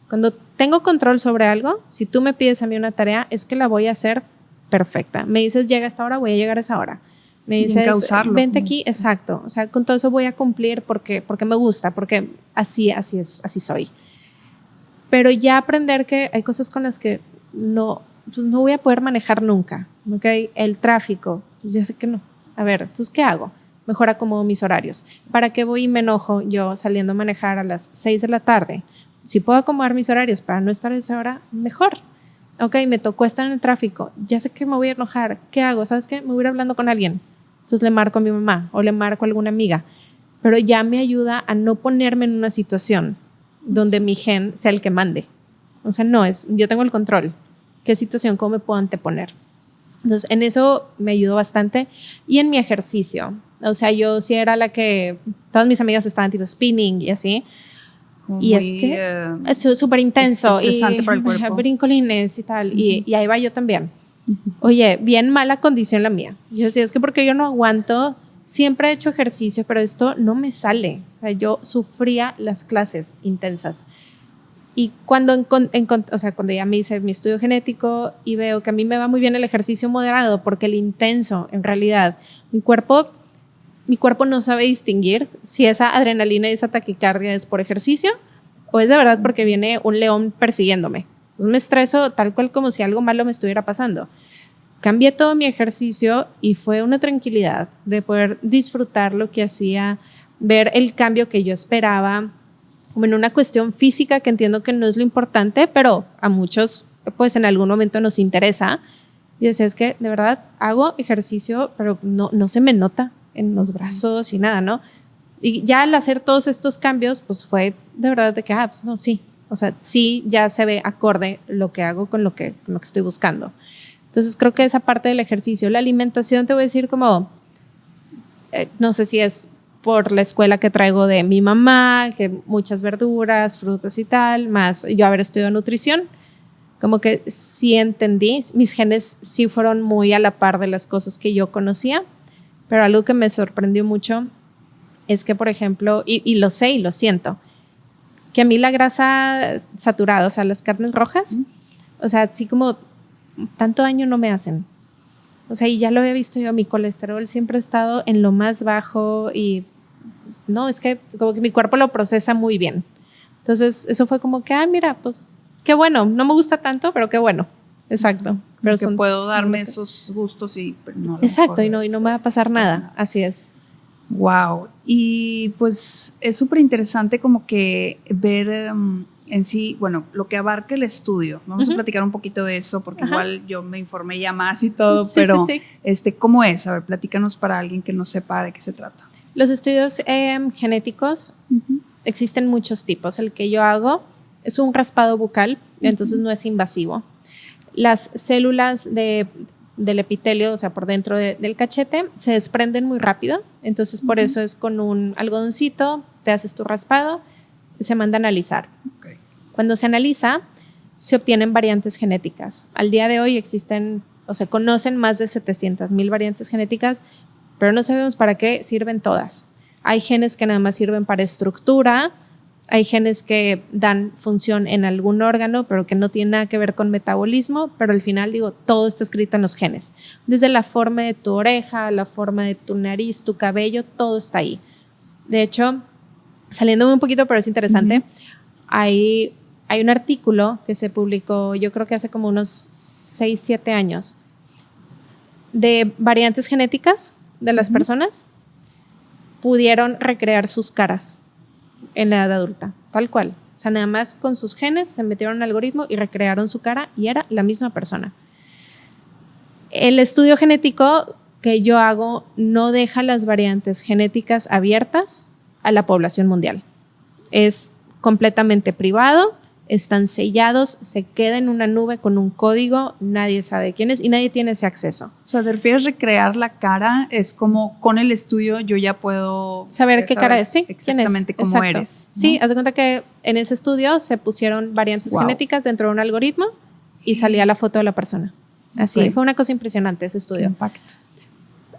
cuando tengo control sobre algo, si tú me pides a mí una tarea, es que la voy a hacer perfecta. Me dices, llega a esta hora, voy a llegar a esa hora. Me dices, vente aquí, exacto. O sea, con todo eso voy a cumplir porque me gusta, porque así es, así soy. Pero ya aprender que hay cosas con las que no voy a poder manejar nunca, ¿ok? El tráfico, pues ya sé que no. A ver, entonces, ¿qué hago? Mejor acomodo mis horarios. Sí. ¿Para qué voy y me enojo yo saliendo a manejar a las 6 de la tarde? Si puedo acomodar mis horarios para no estar a esa hora, mejor. Ok, me tocó estar en el tráfico, ya sé que me voy a enojar. ¿Qué hago? ¿Sabes qué? Me voy a ir hablando con alguien. Entonces le marco a mi mamá o le marco a alguna amiga. Pero ya me ayuda a no ponerme en una situación donde mi gen sea el que mande. O sea, yo tengo el control. ¿Qué situación, cómo me puedo anteponer? Entonces, en eso me ayudó bastante. Y en mi ejercicio. O sea, yo sí era la que todas mis amigas estaban tipo spinning y así. Y es que es súper intenso. Estresante para el cuerpo. Brincolines y tal. Y ahí va yo también. Oye, bien mala condición la mía. Yo decía, es que porque yo no aguanto. Siempre he hecho ejercicio, pero esto no me sale. O sea, yo sufría las clases intensas. Y cuando ya me hice mi estudio genético y veo que a mí me va muy bien el ejercicio moderado, porque el intenso, en realidad, mi cuerpo no sabe distinguir si esa adrenalina y esa taquicardia es por ejercicio o es de verdad porque viene un león persiguiéndome. Entonces me estreso tal cual como si algo malo me estuviera pasando. Cambié todo mi ejercicio y fue una tranquilidad de poder disfrutar lo que hacía, ver el cambio que yo esperaba, como en una cuestión física que entiendo que no es lo importante, pero a muchos pues en algún momento nos interesa. Y decía, es que de verdad hago ejercicio, pero no se me nota en los brazos y nada, ¿no? Y ya al hacer todos estos cambios, pues fue de verdad de que, pues no, sí. O sea, sí ya se ve acorde lo que hago con lo que estoy buscando. Entonces creo que esa parte del ejercicio, la alimentación, te voy a decir como, no sé si es por la escuela que traigo de mi mamá, que muchas verduras, frutas y tal, más yo haber estudiado nutrición, como que sí entendí, mis genes sí fueron muy a la par de las cosas que yo conocía, pero algo que me sorprendió mucho es que, por ejemplo, y lo sé y lo siento, que a mí la grasa saturada, o sea, las carnes rojas, o sea, así como tanto daño no me hacen. O sea, y ya lo había visto yo, mi colesterol siempre ha estado en lo más bajo y no, es que como que mi cuerpo lo procesa muy bien. Entonces, eso fue como que, mira, pues qué bueno, no me gusta tanto, pero qué bueno. Exacto. Pero que puedo darme esos gustos y no. Exacto, y no me va a pasar nada. Así es. Wow. Y pues es súper interesante como que ver en sí, bueno, lo que abarca el estudio. Vamos a platicar un poquito de eso porque igual yo me informé ya más y todo, pero ¿cómo es? A ver, platícanos para alguien que no sepa de qué se trata. Los estudios genéticos existen muchos tipos. El que yo hago es un raspado bucal, entonces no es invasivo. Las células del epitelio, o sea, por dentro del cachete, se desprenden muy rápido, entonces por eso es con un algodoncito, te haces tu raspado y se manda a analizar. Okay. Cuando se analiza, se obtienen variantes genéticas. Al día de hoy existen, o se conocen más de 700,000 variantes genéticas, pero no sabemos para qué sirven todas. Hay genes que nada más sirven para estructura, hay genes que dan función en algún órgano, pero que no tienen nada que ver con metabolismo, pero al final, todo está escrito en los genes. Desde la forma de tu oreja, la forma de tu nariz, tu cabello, todo está ahí. De hecho, saliéndome un poquito, pero es interesante, hay un artículo que se publicó, yo creo que hace como unos 6, 7 años, de variantes genéticas de las personas, pudieron recrear sus caras en la edad adulta, tal cual. O sea, nada más con sus genes se metieron en el algoritmo y recrearon su cara y era la misma persona. El estudio genético que yo hago no deja las variantes genéticas abiertas a la población mundial. Es completamente privado, están sellados, se queda en una nube con un código, nadie sabe quién es y nadie tiene ese acceso. O sea, ¿te refieres a recrear la cara? Es como con el estudio yo ya puedo saber qué cara es, sí, exactamente cómo exacto. eres, ¿no? Sí, haz de cuenta que en ese estudio se pusieron variantes genéticas dentro de un algoritmo y salía la foto de la persona. Así, fue una cosa impresionante ese estudio. Impacto.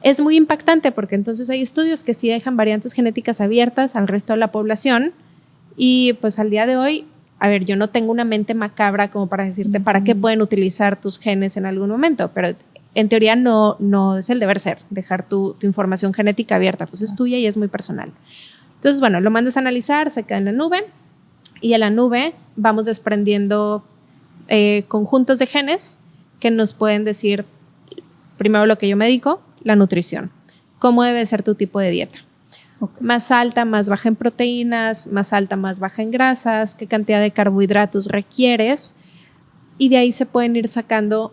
Es muy impactante porque entonces hay estudios que sí dejan variantes genéticas abiertas al resto de la población y pues al día de hoy, a ver, yo no tengo una mente macabra como para decirte para qué pueden utilizar tus genes en algún momento, pero en teoría no es el deber ser, dejar tu información genética abierta, pues es tuya y es muy personal. Entonces, bueno, lo mandas a analizar, se queda en la nube y en la nube vamos desprendiendo conjuntos de genes que nos pueden decir primero lo que yo me dedico, la nutrición, cómo debe ser tu tipo de dieta. Okay. Más alta, más baja en proteínas, más alta, más baja en grasas, qué cantidad de carbohidratos requieres y de ahí se puede ir sacando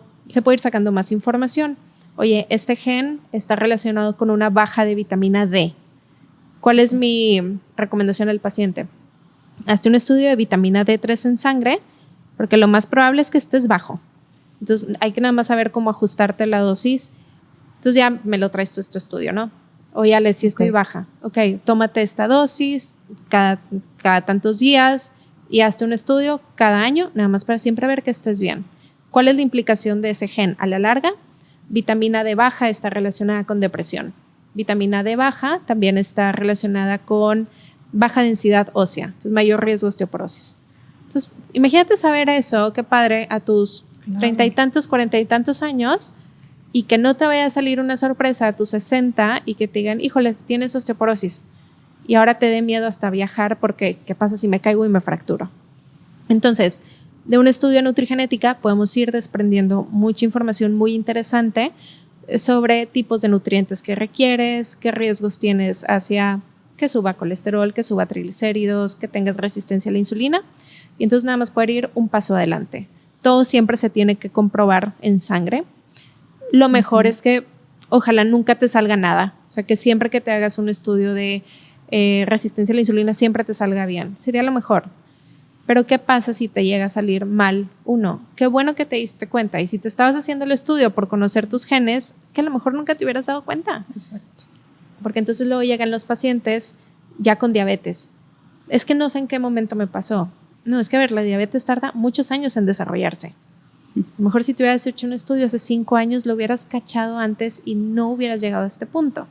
más información. Oye, este gen está relacionado con una baja de vitamina D. ¿Cuál es mi recomendación al paciente? Hazte un estudio de vitamina D3 en sangre porque lo más probable es que estés bajo. Entonces hay que nada más saber cómo ajustarte la dosis. Entonces ya me lo traes tú este estudio, ¿no? Oye, Ale, si estoy baja. Ok, tómate esta dosis cada tantos días y hazte un estudio cada año, nada más para siempre ver que estés bien. ¿Cuál es la implicación de ese gen? A la larga, vitamina D baja está relacionada con depresión. Vitamina D baja también está relacionada con baja densidad ósea, entonces mayor riesgo de osteoporosis. Entonces, imagínate saber eso, qué padre, a tus 30 y tantos, 40 y tantos años y que no te vaya a salir una sorpresa a tus 60 y que te digan, híjole, tienes osteoporosis y ahora te dé miedo hasta viajar porque ¿qué pasa si me caigo y me fracturo? Entonces, de un estudio de nutrigenética podemos ir desprendiendo mucha información muy interesante sobre tipos de nutrientes que requieres, qué riesgos tienes hacia que suba colesterol, que suba triglicéridos, que tengas resistencia a la insulina. Y entonces nada más poder ir un paso adelante. Todo siempre se tiene que comprobar en sangre. Lo mejor es que ojalá nunca te salga nada. O sea, que siempre que te hagas un estudio de resistencia a la insulina, siempre te salga bien. Sería lo mejor. Pero ¿qué pasa si te llega a salir mal uno? Qué bueno que te diste cuenta. Y si te estabas haciendo el estudio por conocer tus genes, es que a lo mejor nunca te hubieras dado cuenta. Exacto. Porque entonces luego llegan los pacientes ya con diabetes. Es que no sé en qué momento me pasó. No, es que a ver, la diabetes tarda muchos años en desarrollarse. A lo mejor si te hubieras hecho un estudio hace 5 años, lo hubieras cachado antes y no hubieras llegado a este punto.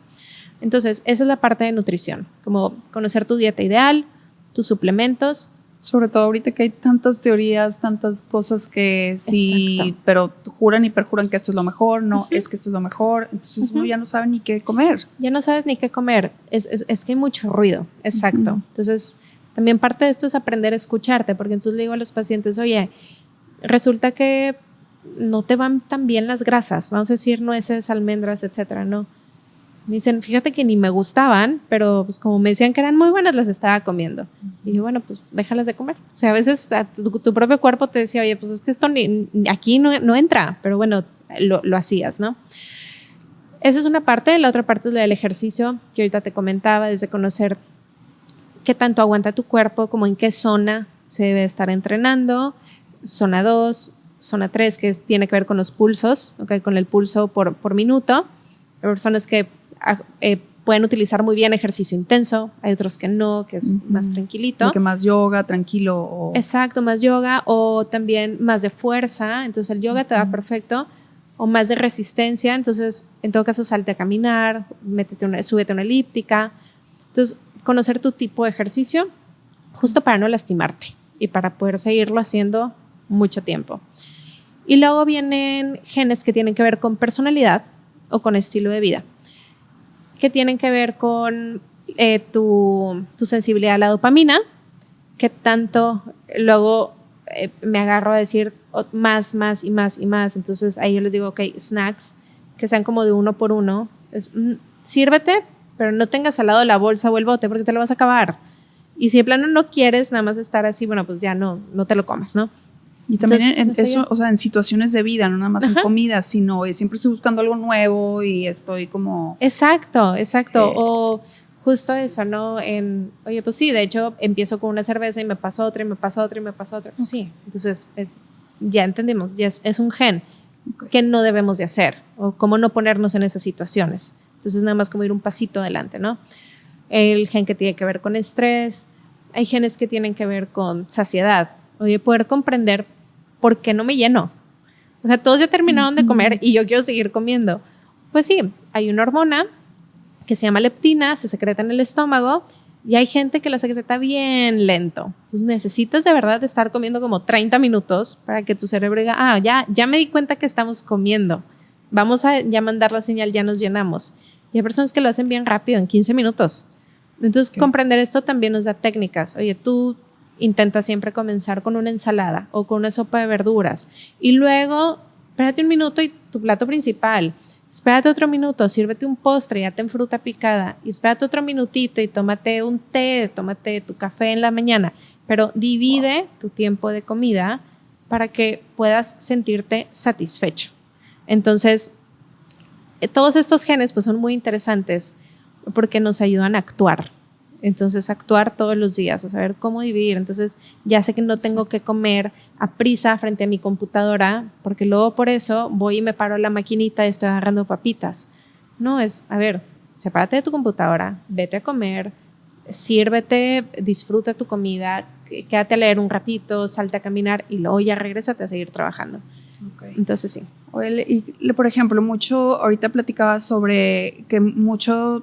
Entonces, esa es la parte de nutrición, como conocer tu dieta ideal, tus suplementos. Sobre todo ahorita que hay tantas teorías, tantas cosas que sí, Exacto. pero juran y perjuran que esto es lo mejor, no, es que esto es lo mejor, entonces uno ya no sabe ni qué comer. Ya no sabes ni qué comer, es que hay mucho ruido, exacto. Entonces, también parte de esto es aprender a escucharte, porque entonces le digo a los pacientes, oye, resulta que no te van tan bien las grasas, vamos a decir nueces, almendras, etcétera, ¿no? Me dicen, fíjate que ni me gustaban, pero pues como me decían que eran muy buenas, las estaba comiendo. Y yo, bueno, pues déjalas de comer. O sea, a veces tu propio cuerpo te decía, oye, pues es que esto aquí no entra, pero bueno, lo hacías, ¿no? Esa es una parte. La otra parte es la del ejercicio, que ahorita te comentaba, desde conocer qué tanto aguanta tu cuerpo, como en qué zona se debe estar entrenando, zona 2, zona 3, que tiene que ver con los pulsos, ¿okay? Con el pulso por minuto. Hay personas que pueden utilizar muy bien ejercicio intenso, hay otros que no, que es más tranquilito. Y que más yoga, tranquilo. O... Exacto, más yoga o también más de fuerza, entonces el yoga te da perfecto, o más de resistencia, entonces en todo caso salte a caminar, súbete a una elíptica. Entonces conocer tu tipo de ejercicio justo para no lastimarte y para poder seguirlo haciendo mucho tiempo. Y luego vienen genes que tienen que ver con personalidad o con estilo de vida, que tienen que ver con tu sensibilidad a la dopamina, que tanto luego me agarro a decir más y más y más. Entonces ahí yo les digo, ok, snacks que sean como de 1 por 1. Sírvete, pero no tengas al lado la bolsa o el bote porque te lo vas a acabar. Y si de plano no quieres nada más estar así, bueno, pues ya no te lo comas, ¿no? Y también Entonces, eso, o sea, en situaciones de vida, no nada más en comida, sino siempre estoy buscando algo nuevo y estoy como... Exacto. O justo eso, ¿no? Oye, pues sí, de hecho empiezo con una cerveza y me paso otra y me paso otra y me paso otra. Pues sí, entonces ya entendimos, ya es un gen que no debemos de hacer o cómo no ponernos en esas situaciones. Entonces nada más como ir un pasito adelante, ¿no? El gen que tiene que ver con estrés, hay genes que tienen que ver con saciedad. Oye, poder comprender por qué no me lleno. O sea, todos ya terminaron de comer y yo quiero seguir comiendo. Pues sí, hay una hormona que se llama leptina, se secreta en el estómago y hay gente que la secreta bien lento. Entonces necesitas de verdad estar comiendo como 30 minutos para que tu cerebro diga, ya me di cuenta que estamos comiendo. Vamos a ya mandar la señal, ya nos llenamos. Y hay personas que lo hacen bien rápido, en 15 minutos. Entonces, comprender esto también nos da técnicas. Oye, tú intenta siempre comenzar con una ensalada o con una sopa de verduras y luego espérate un minuto y tu plato principal, espérate otro minuto, sírvete un postre, ya ten fruta picada y espérate otro minutito y tómate un té, tómate tu café en la mañana, pero divide tu tiempo de comida para que puedas sentirte satisfecho. Entonces, todos estos genes pues son muy interesantes porque nos ayudan a actuar. Entonces, actuar todos los días, a saber cómo dividir. Entonces, ya sé que no tengo que comer a prisa frente a mi computadora, porque luego por eso voy y me paro a la maquinita y estoy agarrando papitas. No, a ver, sepárate de tu computadora, vete a comer, sírvete, disfruta tu comida, quédate a leer un ratito, salte a caminar y luego ya regrésate a seguir trabajando. Okay. Entonces, sí. Oye, y por ejemplo, ahorita platicaba sobre que mucho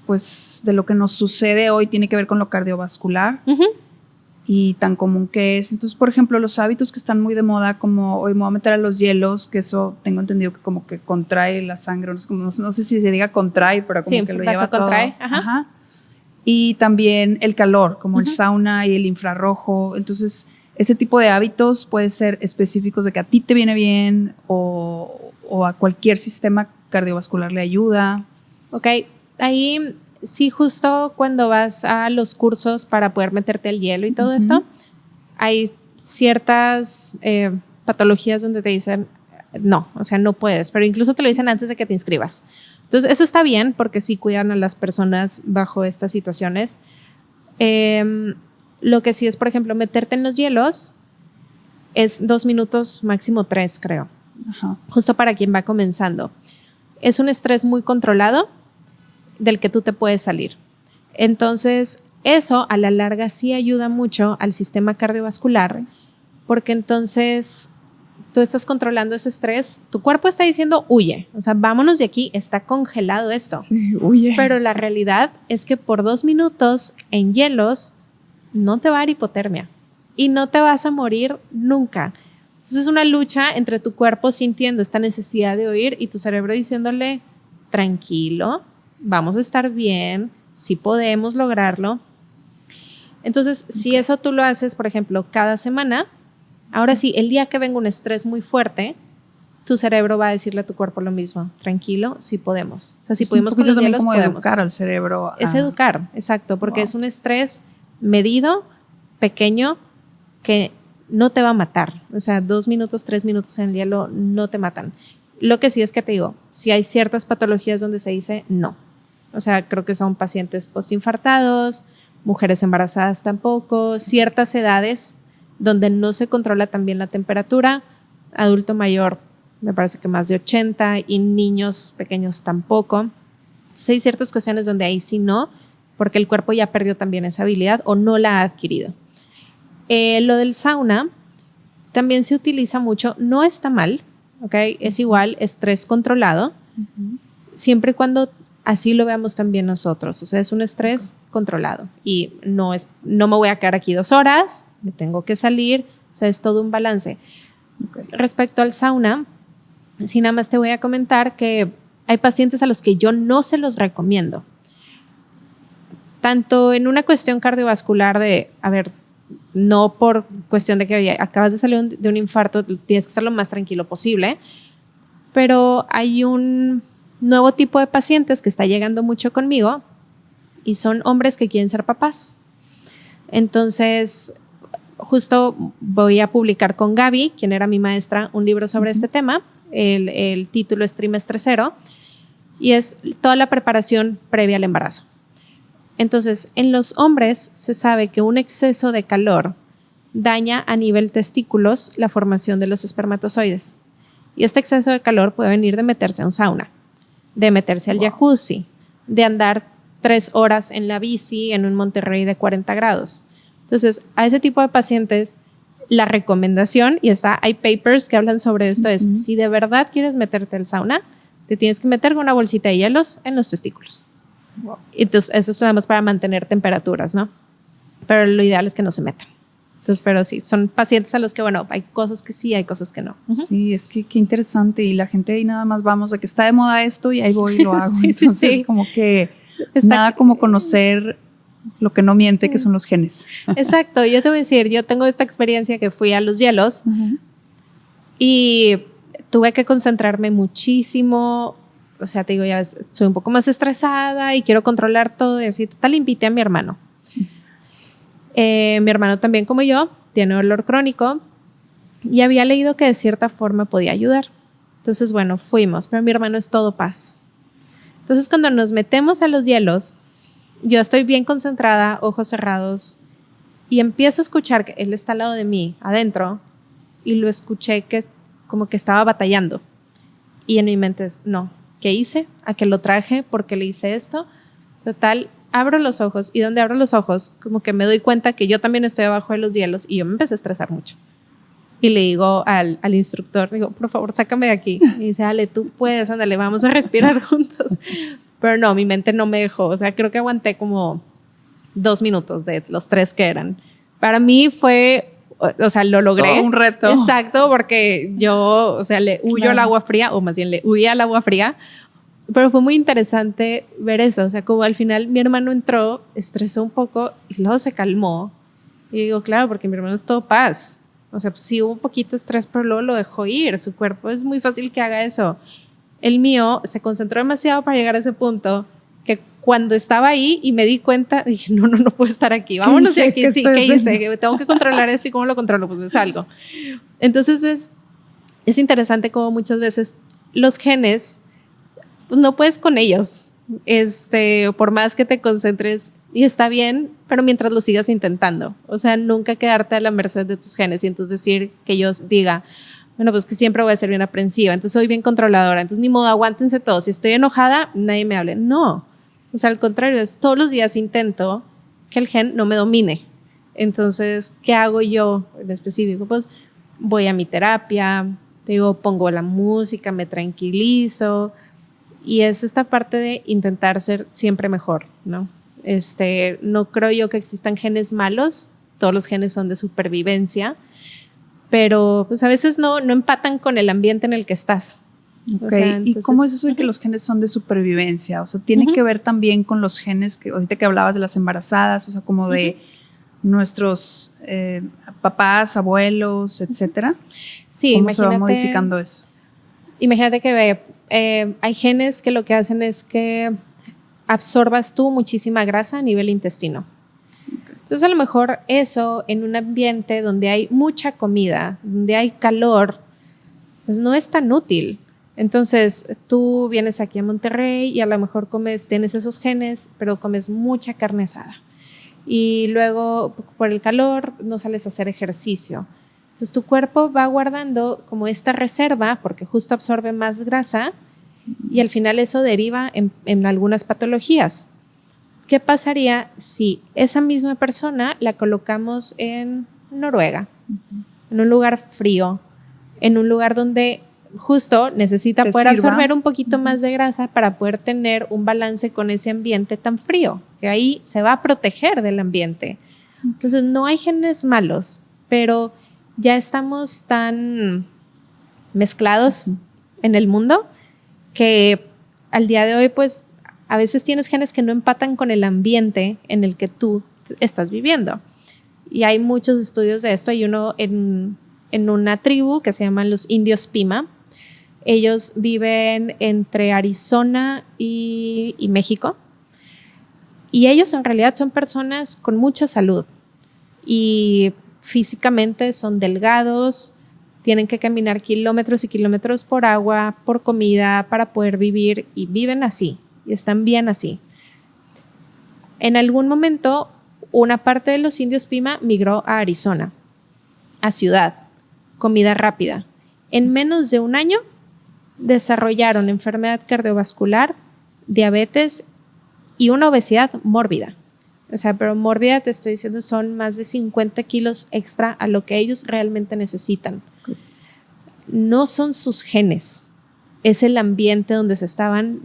pues de lo que nos sucede hoy tiene que ver con lo cardiovascular y tan común que es. Entonces, por ejemplo, los hábitos que están muy de moda, como hoy me voy a meter a los hielos, que eso tengo entendido que como que contrae la sangre, no sé si se diga contrae, pero como que lo lleva todo. Ajá. Y también el calor, como el sauna y el infrarrojo. Entonces, este tipo de hábitos pueden ser específicos de que a ti te viene bien o a cualquier sistema cardiovascular le ayuda. Ok. Ahí Sí, justo cuando vas a los cursos para poder meterte al hielo y todo esto, hay ciertas patologías donde te dicen no, o sea, no puedes, pero incluso te lo dicen antes de que te inscribas. Entonces, eso está bien porque sí cuidan a las personas bajo estas situaciones. Lo que sí es, por ejemplo, meterte en los hielos es 2 minutos, máximo 3, creo. Ajá. Justo para quien va comenzando. Es un estrés muy controlado del que tú te puedes salir. Entonces, eso a la larga sí ayuda mucho al sistema cardiovascular, porque entonces tú estás controlando ese estrés, tu cuerpo está diciendo huye, o sea, vámonos de aquí, está congelado esto. Sí, huye. Pero la realidad es que por 2 minutos en hielos no te va a dar hipotermia y no te vas a morir nunca. Entonces es una lucha entre tu cuerpo sintiendo esta necesidad de huir y tu cerebro diciéndole tranquilo, vamos a estar bien, sí podemos lograrlo. Entonces, si eso tú lo haces, por ejemplo, cada semana, ahora sí, el día que venga un estrés muy fuerte, tu cerebro va a decirle a tu cuerpo lo mismo, tranquilo, sí podemos. O sea, si es pudimos con los hielos, como podemos. educar al cerebro. Es educar, exacto, porque es un estrés medido, pequeño, que no te va a matar. O sea, 2 minutos, 3 minutos en el hielo no te matan. Lo que sí es que te digo, si hay ciertas patologías donde se dice no. O sea, creo que son pacientes postinfartados, mujeres embarazadas tampoco, ciertas edades donde no se controla también la temperatura, adulto mayor me parece que más de 80 y niños pequeños tampoco. Entonces hay ciertas cuestiones donde ahí sí no, porque el cuerpo ya perdió también esa habilidad o no la ha adquirido. Lo del sauna también se utiliza mucho, no está mal, ¿okay? Es igual estrés controlado, siempre y cuando así lo veamos también nosotros. O sea, es un estrés controlado y no me voy a quedar aquí 2 horas, me tengo que salir, o sea, es todo un balance. Respecto al sauna, sí, nada más te voy a comentar que hay pacientes a los que yo no se los recomiendo. Tanto en una cuestión cardiovascular de, a ver, no por cuestión de que oye, acabas de salir de un infarto, tienes que estar lo más tranquilo posible, pero hay un nuevo tipo de pacientes que está llegando mucho conmigo y son hombres que quieren ser papás. Entonces, justo voy a publicar con Gaby, quien era mi maestra, un libro sobre este tema. El título es Trimestre Cero y es toda la preparación previa al embarazo. Entonces, en los hombres se sabe que un exceso de calor daña a nivel testículos la formación de los espermatozoides. Y este exceso de calor puede venir de meterse a un sauna, de meterse al jacuzzi, de andar 3 horas en la bici en un Monterrey de 40 grados. Entonces, a ese tipo de pacientes, la recomendación, y hay papers que hablan sobre esto, es si de verdad quieres meterte al sauna, te tienes que meter con una bolsita de hielos en los testículos. Entonces, eso es nada más para mantener temperaturas, ¿no? Pero lo ideal es que no se metan. Entonces, pero sí, son pacientes a los que, bueno, hay cosas que sí, hay cosas que no. Sí, es que qué interesante. Y la gente ahí nada más vamos de que está de moda esto y ahí voy y lo hago. Sí, entonces, sí. como que nada como conocer lo que no miente, que son los genes. Exacto. Yo te voy a decir, yo tengo esta experiencia que fui a los hielos y tuve que concentrarme muchísimo. O sea, te digo, ya ves, soy un poco más estresada y quiero controlar todo y así. Total, invité a mi hermano. Mi hermano también, como yo, tiene dolor crónico y había leído que de cierta forma podía ayudar. Entonces, bueno, fuimos, pero mi hermano es todo paz. Entonces, cuando nos metemos a los hielos, yo estoy bien concentrada, ojos cerrados, y empiezo a escuchar que él está al lado de mí, adentro, y lo escuché que como que estaba batallando. Y en mi mente es, no, ¿qué hice? ¿A qué lo traje? ¿Por qué le hice esto? Total, abro los ojos y donde abro los ojos como que me doy cuenta que yo también estoy abajo de los hielos y yo me empecé a estresar mucho. Y le digo al instructor, digo, por favor, sácame de aquí. Y dice, Ale, tú puedes, ándale, vamos a respirar juntos. Pero no, mi mente no me dejó. O sea, creo que aguanté como 2 minutos de los 3 que eran. Para mí fue, o sea, lo logré. Todo un reto. Exacto, porque yo, o sea, le huyo al agua fría, o más bien le huía al agua fría. Pero fue muy interesante ver eso. O sea, como al final mi hermano entró, estresó un poco y luego se calmó. Y digo, claro, porque mi hermano es todo paz. O sea, pues sí hubo un poquito de estrés, pero luego lo dejó ir. Su cuerpo es muy fácil que haga eso. El mío se concentró demasiado para llegar a ese punto que cuando estaba ahí y me di cuenta, dije, no puedo estar aquí, vámonos de aquí, sí, ¿qué hice? Tengo que controlar esto, ¿y cómo lo controlo? Pues me salgo. Entonces es interesante cómo muchas veces los genes, pues no puedes con ellos, por más que te concentres, y está bien, pero mientras lo sigas intentando, o sea, nunca quedarte a la merced de tus genes y entonces decir que yo diga, bueno, pues que siempre voy a ser bien aprensiva, entonces soy bien controladora, entonces ni modo, aguántense todos, si estoy enojada, nadie me hable. No, o sea, al contrario, todos los días intento que el gen no me domine. Entonces, ¿qué hago yo en específico? Pues voy a mi terapia, pongo la música, me tranquilizo, y es esta parte de intentar ser siempre mejor, ¿no? No creo yo que existan genes malos, todos los genes son de supervivencia, pero pues a veces no empatan con el ambiente en el que estás. Okay. O sea, entonces, ¿y cómo es eso de que los genes son de supervivencia? O sea, ¿tiene que ver también con los genes que ahorita que hablabas de las embarazadas, o sea, como de nuestros papás, abuelos, etcétera? Sí, ¿cómo se va modificando eso? Imagínate que hay genes que lo que hacen es que absorbas tú muchísima grasa a nivel intestino. Okay. Entonces a lo mejor eso en un ambiente donde hay mucha comida, donde hay calor, pues no es tan útil. Entonces tú vienes aquí a Monterrey y a lo mejor tienes esos genes, pero comes mucha carne asada. Y luego por el calor no sales a hacer ejercicio. Entonces tu cuerpo va guardando como esta reserva porque justo absorbe más grasa y al final eso deriva en algunas patologías. ¿Qué pasaría si esa misma persona la colocamos en Noruega, en un lugar frío, en un lugar donde justo necesita poder absorber un poquito más de grasa para poder tener un balance con ese ambiente tan frío, que ahí se va a proteger del ambiente? Entonces no hay genes malos, pero ya estamos tan mezclados en el mundo que al día de hoy pues a veces tienes genes que no empatan con el ambiente en el que tú estás viviendo. Y hay muchos estudios de esto. Hay uno en una tribu que se llaman los indios Pima. Ellos viven entre Arizona y México. Y ellos en realidad son personas con mucha salud. Y físicamente son delgados, tienen que caminar kilómetros y kilómetros por agua, por comida, para poder vivir, y viven así, y están bien así. En algún momento, una parte de los indios Pima migró a Arizona, a ciudad, comida rápida. En menos de un año, desarrollaron enfermedad cardiovascular, diabetes y una obesidad mórbida. O sea, pero mórbida te estoy diciendo son más de 50 kilos extra a lo que ellos realmente necesitan. No son sus genes, es el ambiente donde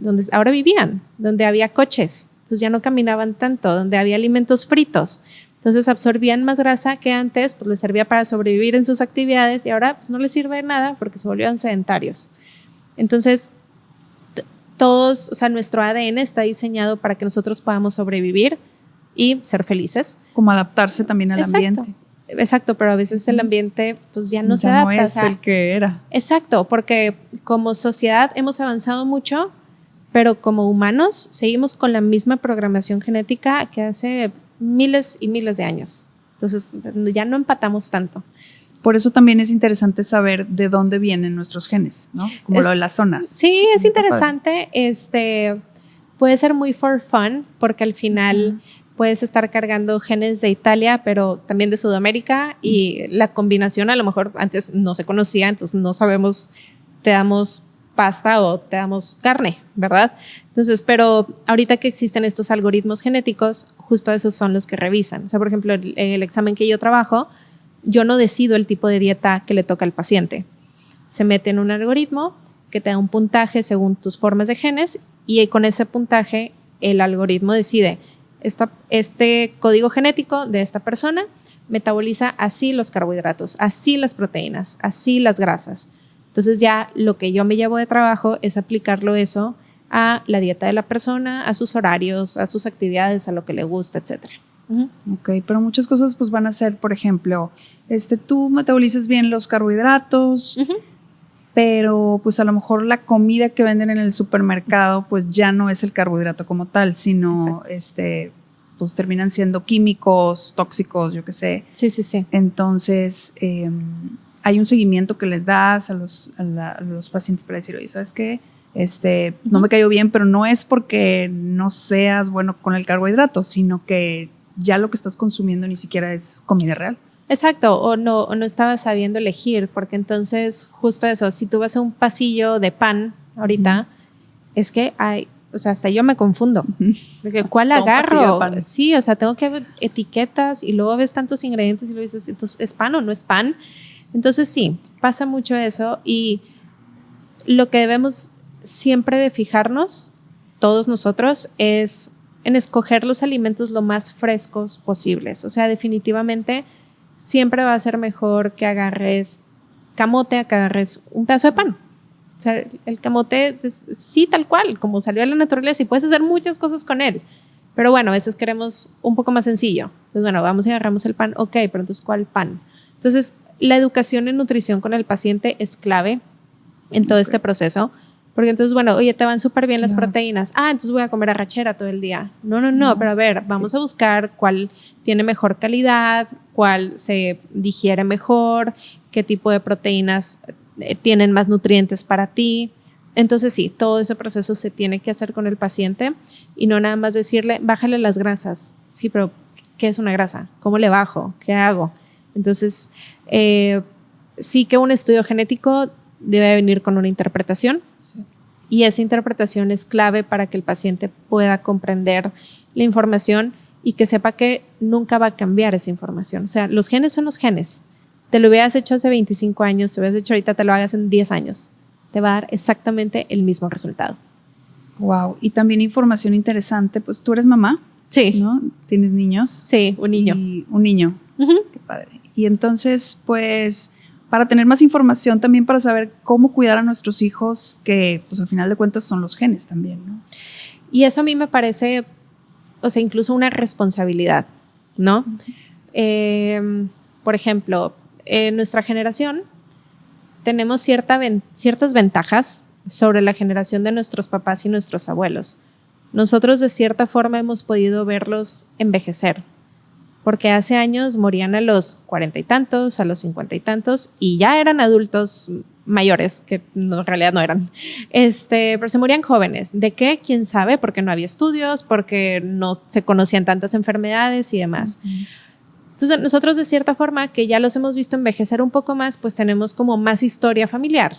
donde ahora vivían, donde había coches, entonces ya no caminaban tanto, donde había alimentos fritos, entonces absorbían más grasa que antes, pues les servía para sobrevivir en sus actividades y ahora pues no les sirve de nada porque se volvieron sedentarios. Entonces, todos, o sea, nuestro ADN está diseñado para que nosotros podamos sobrevivir y ser felices. Como adaptarse también al ambiente. Exacto, pero a veces el ambiente pues ya no se adapta. No es el que era. Exacto, porque como sociedad hemos avanzado mucho, pero como humanos seguimos con la misma programación genética que hace miles y miles de años. Entonces ya no empatamos tanto. Por eso también es interesante saber de dónde vienen nuestros genes, ¿no? Como lo de las zonas. Sí, es interesante. Puede ser muy for fun, porque al final puedes estar cargando genes de Italia, pero también de Sudamérica, y la combinación a lo mejor antes no se conocía, entonces no sabemos, te damos pasta o te damos carne, ¿verdad? Entonces, pero ahorita que existen estos algoritmos genéticos, justo esos son los que revisan. O sea, por ejemplo, el examen que yo trabajo, yo no decido el tipo de dieta que le toca al paciente. Se mete en un algoritmo que te da un puntaje según tus formas de genes, y con ese puntaje el algoritmo decide este código genético de esta persona metaboliza así los carbohidratos, así las proteínas, así las grasas. Entonces ya lo que yo me llevo de trabajo es aplicarlo eso a la dieta de la persona, a sus horarios, a sus actividades, a lo que le gusta, etc. Ok, pero muchas cosas pues van a ser, por ejemplo, tú metabolizas bien los carbohidratos, pero pues a lo mejor la comida que venden en el supermercado pues ya no es el carbohidrato como tal, sino pues terminan siendo químicos, tóxicos, yo qué sé. Sí, sí, sí. Entonces hay un seguimiento que les das a los pacientes para decir, oye, ¿sabes qué? No me cayó bien, pero no es porque no seas bueno con el carbohidrato, sino que ya lo que estás consumiendo ni siquiera es comida real. Exacto, o no estabas sabiendo elegir, porque entonces justo eso, si tú vas a un pasillo de pan ahorita, es que hay, o sea, hasta yo me confundo. Porque ¿cuál agarro? Sí, o sea, tengo que ver etiquetas y luego ves tantos ingredientes y luego dices, entonces, ¿es pan o no es pan? Entonces sí, pasa mucho eso y lo que debemos siempre de fijarnos, todos nosotros, es en escoger los alimentos lo más frescos posibles. O sea, definitivamente siempre va a ser mejor que agarres camote a que agarres un pedazo de pan. O sea, el camote es, sí, tal cual, como salió de la naturaleza y puedes hacer muchas cosas con él. Pero bueno, a veces queremos un poco más sencillo. Entonces, bueno, vamos y agarramos el pan. Ok, pero entonces, ¿cuál pan? Entonces, la educación en nutrición con el paciente es clave en todo este proceso. Porque entonces, bueno, oye, te van súper bien las proteínas. Entonces voy a comer arrachera todo el día. No, pero a ver, vamos a buscar cuál tiene mejor calidad, cuál se digiere mejor, qué tipo de proteínas tienen más nutrientes para ti. Entonces sí, todo ese proceso se tiene que hacer con el paciente y no nada más decirle, bájale las grasas. Sí, pero ¿qué es una grasa? ¿Cómo le bajo? ¿Qué hago? Entonces, sí que un estudio genético debe venir con una interpretación. Sí. Y esa interpretación es clave para que el paciente pueda comprender la información y que sepa que nunca va a cambiar esa información. O sea, los genes son los genes. Te lo hubieras hecho hace 25 años, te lo hubieras hecho ahorita, te lo hagas en 10 años. Te va a dar exactamente el mismo resultado. Wow. Y también información interesante, pues tú eres mamá. Sí. ¿No? ¿Tienes niños? Sí, un niño. Y un niño. Qué padre. Y entonces, pues, para tener más información también para saber cómo cuidar a nuestros hijos, que pues al final de cuentas son los genes también, ¿no? Y eso a mí me parece, o sea, incluso una responsabilidad, ¿no? Por ejemplo, en nuestra generación tenemos ciertas ventajas sobre la generación de nuestros papás y nuestros abuelos. Nosotros de cierta forma hemos podido verlos envejecer. Porque hace años morían a los 40 y tantos, a los 50 y tantos, y ya eran adultos mayores, que no, en realidad no eran. Pero se morían jóvenes. ¿De qué? ¿Quién sabe? Porque no había estudios, porque no se conocían tantas enfermedades y demás. Entonces, nosotros de cierta forma, que ya los hemos visto envejecer un poco más, pues tenemos como más historia familiar.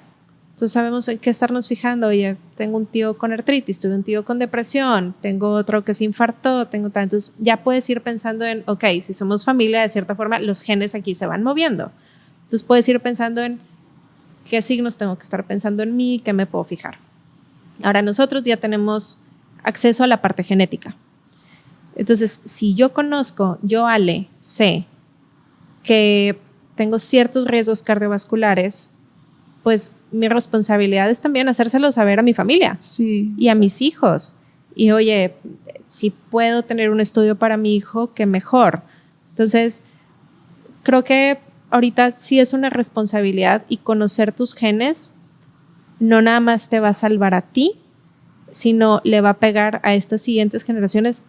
Entonces sabemos en qué estarnos fijando. Oye, tengo un tío con artritis, tuve un tío con depresión, tengo otro que se infartó, tengo tanto. Entonces ya puedes ir pensando en, ok, si somos familia, de cierta forma, los genes aquí se van moviendo. Entonces puedes ir pensando en qué signos tengo que estar pensando en mí, qué me puedo fijar. Ahora nosotros ya tenemos acceso a la parte genética. Entonces, si yo conozco, yo Ale, sé que tengo ciertos riesgos cardiovasculares, pues mi responsabilidad es también hacérselo saber a mi familia y a mis hijos. Y oye, si puedo tener un estudio para mi hijo, qué mejor. Entonces, creo que ahorita sí es una responsabilidad y conocer tus genes no nada más te va a salvar a ti, sino le va a pegar a estas siguientes generaciones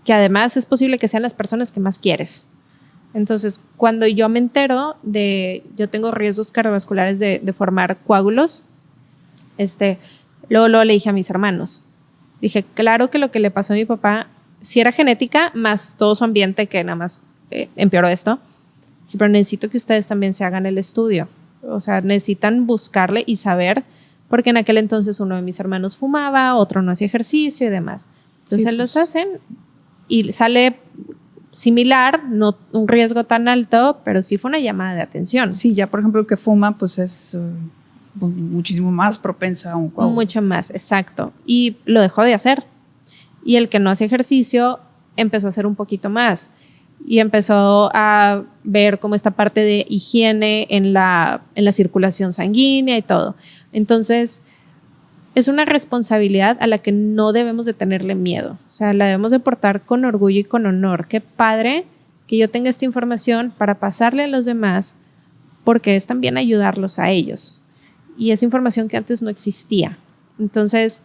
que además es posible que sean las personas que más quieres. Entonces, cuando yo me entero yo tengo riesgos cardiovasculares de formar coágulos, luego le dije a mis hermanos, dije, claro que lo que le pasó a mi papá, sí era genética, más todo su ambiente que nada más empeoró esto, pero necesito que ustedes también se hagan el estudio. O sea, necesitan buscarle y saber, porque en aquel entonces uno de mis hermanos fumaba, otro no hacía ejercicio y demás. Entonces sí, los hacen y sale similar, no un riesgo tan alto, pero sí fue una llamada de atención. Sí, ya por ejemplo el que fuma pues es muchísimo más propenso a un coágulo. Mucho más, exacto. Y lo dejó de hacer. Y el que no hace ejercicio empezó a hacer un poquito más y empezó a ver como esta parte de higiene en la circulación sanguínea y todo. Entonces, es una responsabilidad a la que no debemos de tenerle miedo. O sea, la debemos de portar con orgullo y con honor. Qué padre que yo tenga esta información para pasarle a los demás, porque es también ayudarlos a ellos. y es información que antes no existía. Entonces,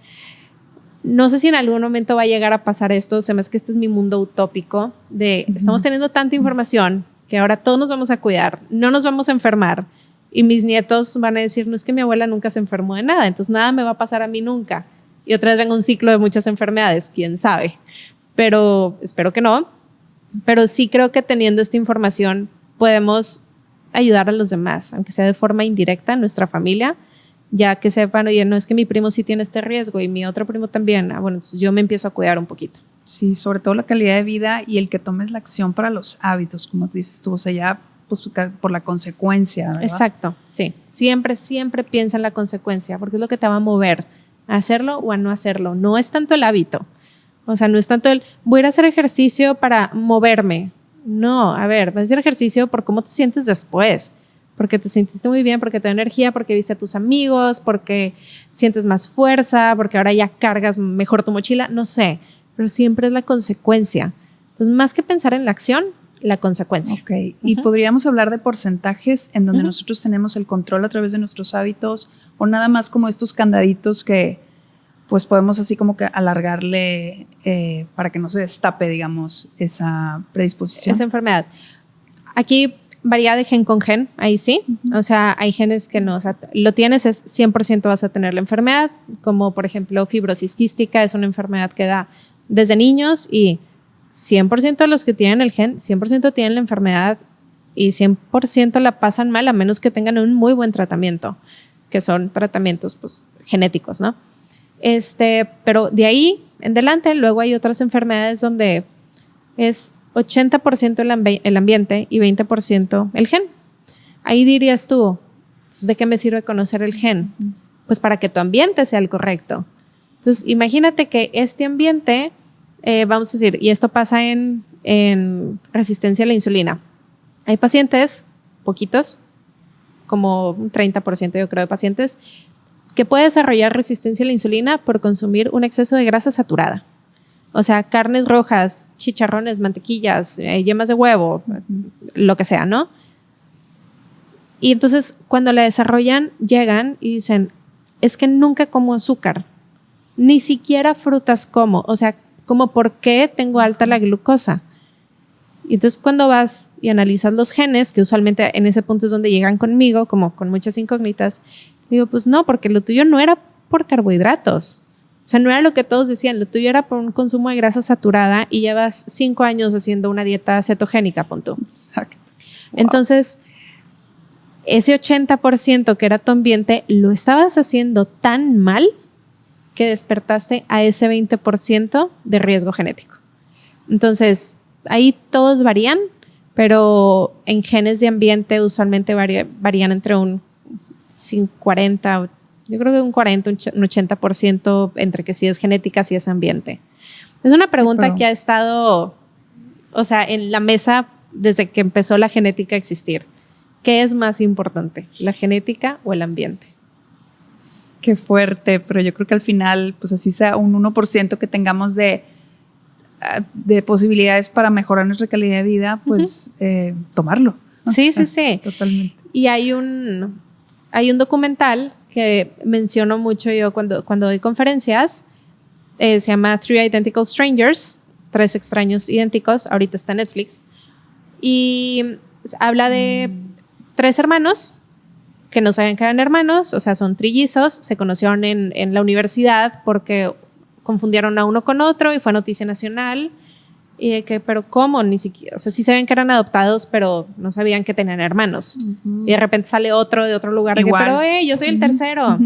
no sé si en algún momento va a llegar a pasar esto. Se me hace que este es mi mundo utópico de estamos teniendo tanta información que ahora todos nos vamos a cuidar, no nos vamos a enfermar y mis nietos van a decir, no es que mi abuela nunca se enfermó de nada, entonces nada me va a pasar a mí nunca. Y otra vez venga un ciclo de muchas enfermedades, quién sabe. Pero espero que no. Pero sí creo que teniendo esta información podemos ayudar a los demás, aunque sea de forma indirecta en nuestra familia, ya que sepan, oye, no es que mi primo sí tiene este riesgo y mi otro primo también. Bueno, entonces yo me empiezo a cuidar un poquito. Sí, sobre todo la calidad de vida y el que tomes la acción para los hábitos, como dices tú, o sea, ya pues, por la consecuencia, ¿verdad? Exacto, sí. Siempre piensa en la consecuencia, porque es lo que te va a mover a hacerlo o a no hacerlo. No es tanto el hábito, o sea, no es tanto el voy a ir a hacer ejercicio para moverme. No, a ver, vas a hacer ejercicio por cómo te sientes después, porque te sentiste muy bien, porque te da energía, porque viste a tus amigos, porque sientes más fuerza, porque ahora ya cargas mejor tu mochila, no sé, pero siempre es la consecuencia. Entonces, más que pensar en la acción, la consecuencia. Ok, y podríamos hablar de porcentajes en donde nosotros tenemos el control a través de nuestros hábitos, o nada más como estos candaditos que pues podemos así como que alargarle para que no se destape, digamos, esa predisposición. Esa enfermedad. Aquí varía de gen con gen, ahí sí. O sea, hay genes que no, o sea, lo tienes, es 100% vas a tener la enfermedad, como por ejemplo fibrosis quística, es una enfermedad que da desde niños y 100% de los que tienen el gen, 100% tienen la enfermedad y 100% la pasan mal a menos que tengan un muy buen tratamiento, que son tratamientos pues, genéticos, ¿no? Pero de ahí en adelante, luego hay otras enfermedades donde es 80% el ambiente y 20% el gen. Ahí dirías tú, ¿de qué me sirve conocer el gen? Pues para que tu ambiente sea el correcto. Entonces, imagínate que este ambiente, vamos a decir, y esto pasa en resistencia a la insulina. Hay pacientes, poquitos, como un 30% yo creo de pacientes, que puede desarrollar resistencia a la insulina por consumir un exceso de grasa saturada. O sea, carnes rojas, chicharrones, mantequillas, yemas de huevo, lo que sea, ¿no? Y entonces cuando la desarrollan, llegan y dicen, es que nunca como azúcar, ni siquiera frutas como, o sea, como por qué tengo alta la glucosa. Y entonces cuando vas y analizas los genes, que usualmente en ese punto es donde llegan conmigo, como con muchas incógnitas, digo, pues no, porque lo tuyo no era por carbohidratos. O sea, no era lo que todos decían, lo tuyo era por un consumo de grasa saturada y llevas 5 años haciendo una dieta cetogénica, punto. Exacto. Wow. Entonces, ese 80% que era tu ambiente, lo estabas haciendo tan mal que despertaste a ese 20% de riesgo genético. Entonces, ahí todos varían, pero en genes de ambiente usualmente varían entre un 40, yo creo que un 40, un 80% entre que sí es genética, sí es ambiente. Es una pregunta que ha estado, o sea, en la mesa desde que empezó la genética a existir. ¿Qué es más importante, la genética o el ambiente? Qué fuerte, pero yo creo que al final, pues así sea un 1% que tengamos de posibilidades para mejorar nuestra calidad de vida, pues tomarlo. Sí. Totalmente. Y hay un documental que menciono mucho yo cuando doy conferencias, se llama Three Identical Strangers, 3 extraños idénticos, ahorita está en Netflix, y habla de 3 hermanos que no sabían que eran hermanos, o sea, son trillizos, se conocieron en la universidad porque confundieron a uno con otro y fue noticia nacional. Y de que, pero ¿cómo? Ni siquiera, o sea, sí sabían que eran adoptados, pero no sabían que tenían hermanos. Y de repente sale otro de otro lugar, que, pero yo soy el tercero.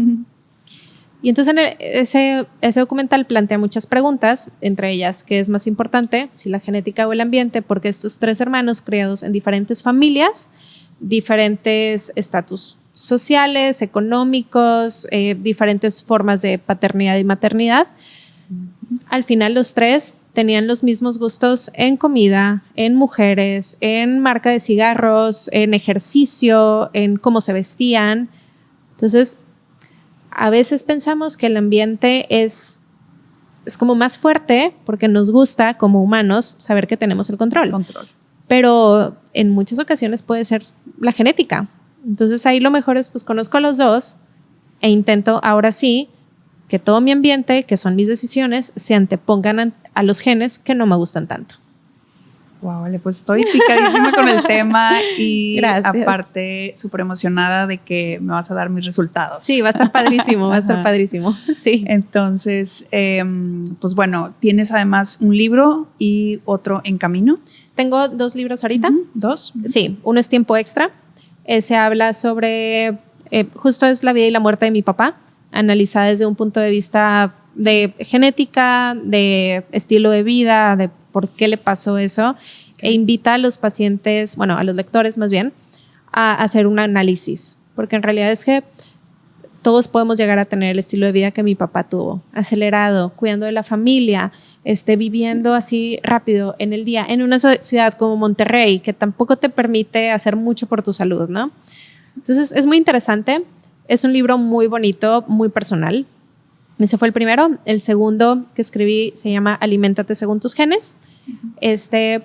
Y entonces ese documental plantea muchas preguntas, entre ellas, ¿qué es más importante? Si la genética o el ambiente, porque estos 3 hermanos criados en diferentes familias, diferentes estatus sociales, económicos, diferentes formas de paternidad y maternidad, al final los 3 tenían los mismos gustos en comida, en mujeres, en marca de cigarros, en ejercicio, en cómo se vestían. Entonces, a veces pensamos que el ambiente es como más fuerte porque nos gusta como humanos saber que tenemos el control. Pero en muchas ocasiones puede ser la genética. Entonces ahí lo mejor es, pues conozco a los 2 e intento ahora sí que todo mi ambiente, que son mis decisiones, se antepongan a los genes que no me gustan tanto. Wow, vale, pues estoy picadísima con el tema y Gracias. aparte súper emocionada de que me vas a dar mis resultados. Sí, va a estar padrísimo, va a estar padrísimo. Sí. Entonces, pues bueno, tienes además un libro y otro en camino. Tengo 2 libros ahorita. ¿2? Sí, uno es Tiempo Extra. Se habla sobre, justo es la vida y la muerte de mi papá, analizada desde un punto de vista de genética, de estilo de vida, de por qué le pasó eso, e invita a los pacientes, bueno, a los lectores más bien, a hacer un análisis, porque en realidad es que todos podemos llegar a tener el estilo de vida que mi papá tuvo, acelerado, cuidando de la familia, viviendo así rápido en el día, en una ciudad como Monterrey, que tampoco te permite hacer mucho por tu salud, ¿no? Entonces es muy interesante, es un libro muy bonito, muy personal. Ese fue el primero. El segundo que escribí se llama Aliméntate según tus genes.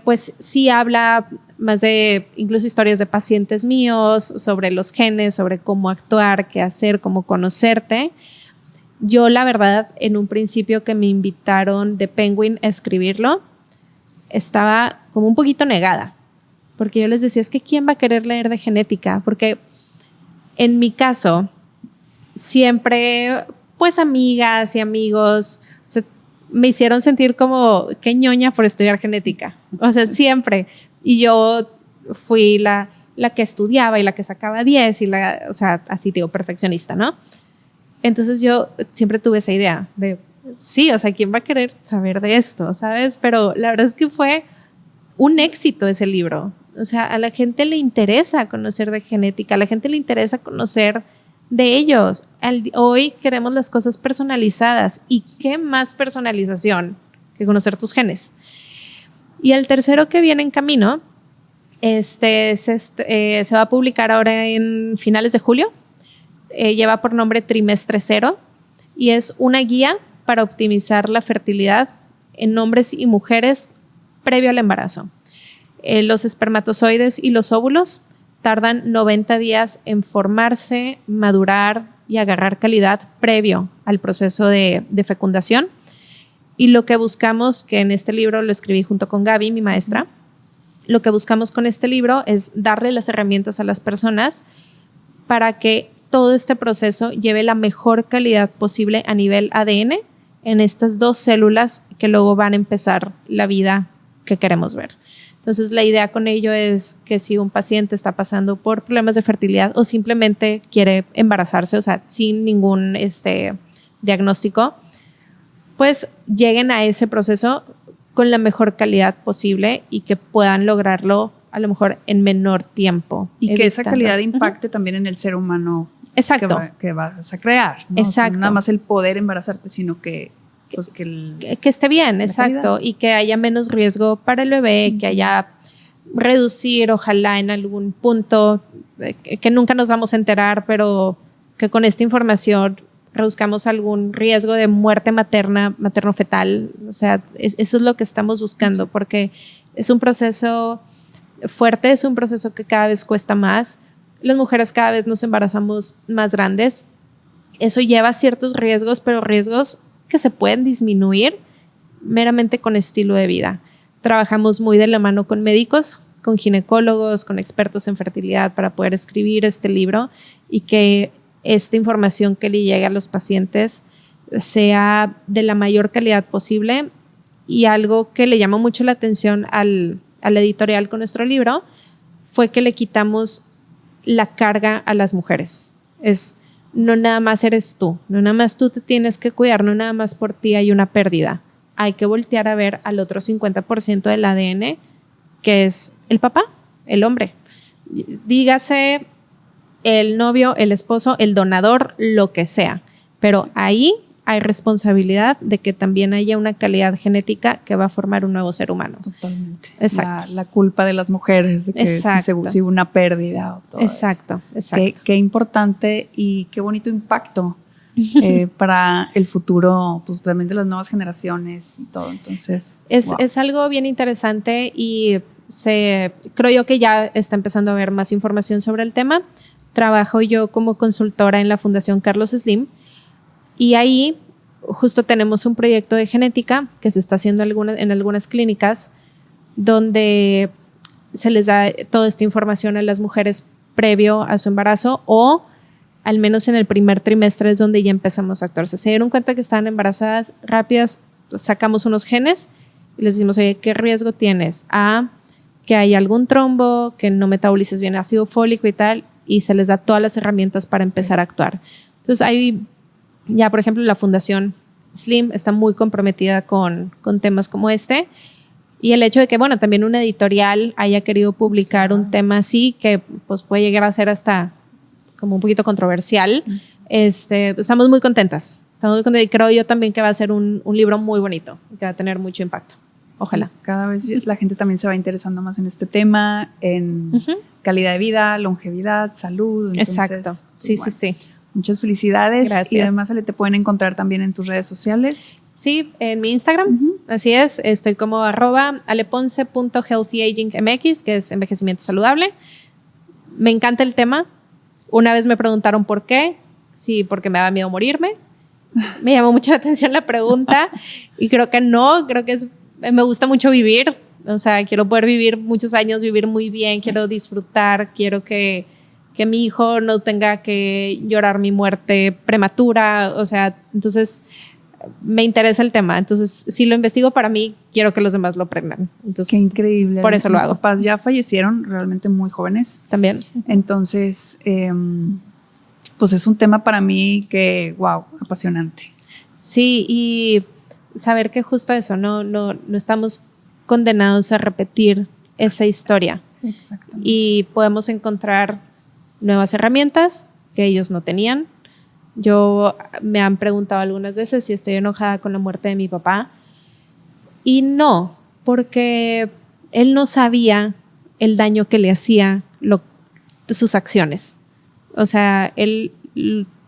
Pues sí habla más de incluso historias de pacientes míos sobre los genes, sobre cómo actuar, qué hacer, cómo conocerte. Yo, la verdad, en un principio que me invitaron de Penguin a escribirlo, estaba como un poquito negada, porque yo les decía, es que ¿quién va a querer leer de genética? Porque en mi caso, siempre, pues amigas y amigos me hicieron sentir como qué ñoña por estudiar genética. O sea, siempre. Y yo fui la que estudiaba y la que sacaba 10 y o sea, así digo, perfeccionista, ¿no? Entonces yo siempre tuve esa idea de, sí, o sea, ¿quién va a querer saber de esto? ¿Sabes? Pero la verdad es que fue un éxito ese libro. O sea, a la gente le interesa conocer de genética, a la gente le interesa conocer de ellos. Hoy queremos las cosas personalizadas. ¿Y qué más personalización que conocer tus genes? Y el tercero que viene en camino, se va a publicar ahora en finales de julio. Lleva por nombre Trimestre Cero y es una guía para optimizar la fertilidad en hombres y mujeres previo al embarazo. Los espermatozoides y los óvulos tardan 90 días en formarse, madurar y agarrar calidad previo al proceso de fecundación. Y lo que buscamos, que en este libro lo escribí junto con Gaby, mi maestra, lo que buscamos con este libro es darle las herramientas a las personas para que todo este proceso lleve la mejor calidad posible a nivel ADN en estas 2 células que luego van a empezar la vida que queremos ver. Entonces, la idea con ello es que si un paciente está pasando por problemas de fertilidad o simplemente quiere embarazarse, o sea, sin ningún diagnóstico, pues lleguen a ese proceso con la mejor calidad posible y que puedan lograrlo a lo mejor en menor tiempo. Y que esa calidad impacte también en el ser humano. Exacto. Que vas a crear, ¿no? Exacto. O sea, no nada más el poder embarazarte, sino que pues que esté bien, exacto, calidad. Y que haya menos riesgo para el bebé, que haya reducir, ojalá en algún punto, que nunca nos vamos a enterar, pero que con esta información reduzcamos algún riesgo de muerte materna, materno-fetal. O sea, eso es lo que estamos buscando, porque es un proceso fuerte, es un proceso que cada vez cuesta más. Las mujeres cada vez nos embarazamos más grandes. Eso lleva ciertos riesgos, pero riesgos que se pueden disminuir meramente con estilo de vida. Trabajamos muy de la mano con médicos, con ginecólogos, con expertos en fertilidad para poder escribir este libro y que esta información que le llegue a los pacientes sea de la mayor calidad posible. Y algo que le llamó mucho la atención al editorial con nuestro libro fue que le quitamos la carga a las mujeres. No nada más eres tú, no nada más tú te tienes que cuidar, no nada más por ti hay una pérdida. Hay que voltear a ver al otro 50% del ADN, que es el papá, el hombre. Dígase el novio, el esposo, el donador, lo que sea. Pero sí, ahí hay responsabilidad de que también haya una calidad genética que va a formar un nuevo ser humano. Totalmente. Exacto. La culpa de las mujeres de que si hubo una pérdida o todo exacto, eso. Exacto. Qué importante y qué bonito impacto para el futuro, pues también de las nuevas generaciones y todo. Entonces, es algo bien interesante y creo yo que ya está empezando a haber más información sobre el tema. trabajo yo como consultora en la Fundación Carlos Slim y ahí justo tenemos un proyecto de genética que se está haciendo en algunas clínicas donde se les da toda esta información a las mujeres previo a su embarazo o al menos en el primer trimestre es donde ya empezamos a actuar. Se dieron cuenta que estaban embarazadas rápidas, sacamos unos genes y les decimos, oye, ¿qué riesgo tienes? Que hay algún trombo, que no metabolices bien ácido fólico y tal, y se les da todas las herramientas para empezar a actuar. Entonces ahí ya, por ejemplo, la Fundación Slim está muy comprometida con temas como este. Y el hecho de que, bueno, también una editorial haya querido publicar un tema así, que pues puede llegar a ser hasta como un poquito controversial, estamos muy contentas. Y creo yo también que va a ser un libro muy bonito, que va a tener mucho impacto. Ojalá. Y cada vez la gente también se va interesando más en este tema, en calidad de vida, longevidad, salud. Entonces, exacto. Sí, bueno, sí. Muchas felicidades. Gracias. Y además te pueden encontrar también en tus redes sociales. Sí, en mi Instagram, así es, estoy como @aleponce.healthyagingmx, que es envejecimiento saludable. Me encanta el tema. Una vez me preguntaron por qué, sí, porque me daba miedo morirme. Me llamó mucho la atención la pregunta y creo que no, me gusta mucho vivir, o sea, quiero poder vivir muchos años, vivir muy bien, sí. Quiero disfrutar, quiero que mi hijo no tenga que llorar mi muerte prematura, o sea, entonces me interesa el tema, entonces si lo investigo para mí, quiero que los demás lo aprendan. Entonces, qué increíble. Por eso lo hago. Mis papás ya fallecieron realmente muy jóvenes. También. Entonces, pues es un tema para mí que, wow, apasionante. Sí, y saber que justo eso, no estamos condenados a repetir esa historia. Exactamente. Y podemos encontrar nuevas herramientas que ellos no tenían. Me han preguntado algunas veces si estoy enojada con la muerte de mi papá. Y no, porque él no sabía el daño que le hacía sus acciones. O sea, él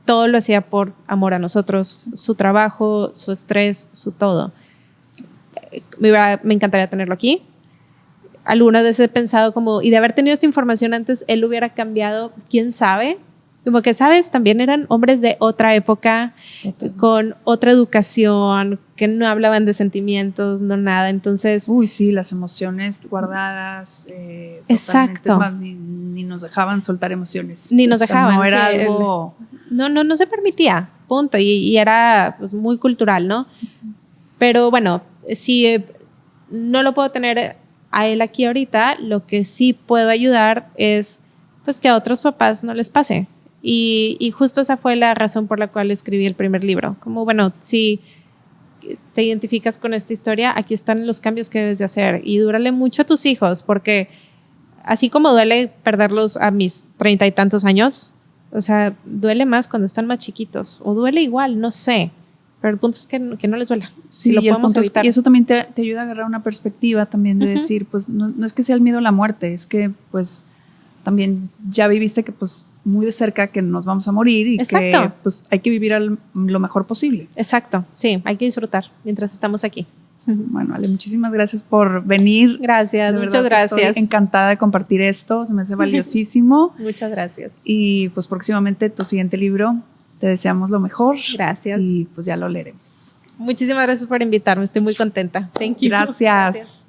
todo lo hacía por amor a nosotros, su trabajo, su estrés, su todo. Me encantaría tenerlo aquí. Algunas veces he pensado como, y de haber tenido esta información antes, él hubiera cambiado, quién sabe. Como que, ¿sabes? También eran hombres de otra época, totalmente, con otra educación, que no hablaban de sentimientos, no nada. Entonces... Uy, sí, las emociones guardadas. Exacto. Es más, ni nos dejaban soltar emociones. Ni nos dejaban. No era algo... No se permitía, punto. Y era pues, muy cultural, ¿no? Pero bueno, si no lo puedo tener a él aquí ahorita, lo que sí puedo ayudar es pues que a otros papás no les pase. Y justo esa fue la razón por la cual escribí el primer libro. Como, bueno, si te identificas con esta historia, aquí están los cambios que debes de hacer. Y dúrale mucho a tus hijos, porque así como duele perderlos a mis 30 y tantos años, o sea, duele más cuando están más chiquitos. O duele igual, no sé. Pero el punto es que no les duela. Sí, lo podemos evitar. Y eso también te ayuda a agarrar una perspectiva también de decir, pues no es que sea el miedo a la muerte, es que pues también ya viviste que pues muy de cerca que nos vamos a morir y exacto, que pues hay que vivir lo mejor posible. Exacto, sí, hay que disfrutar mientras estamos aquí. Bueno, Ale, muchísimas gracias por venir. Gracias, muchas gracias. Estoy encantada de compartir esto, se me hace valiosísimo. Muchas gracias. Y pues próximamente tu siguiente libro, te deseamos lo mejor. Gracias. Y pues ya lo leeremos. Muchísimas gracias por invitarme, estoy muy contenta. Thank you. Gracias.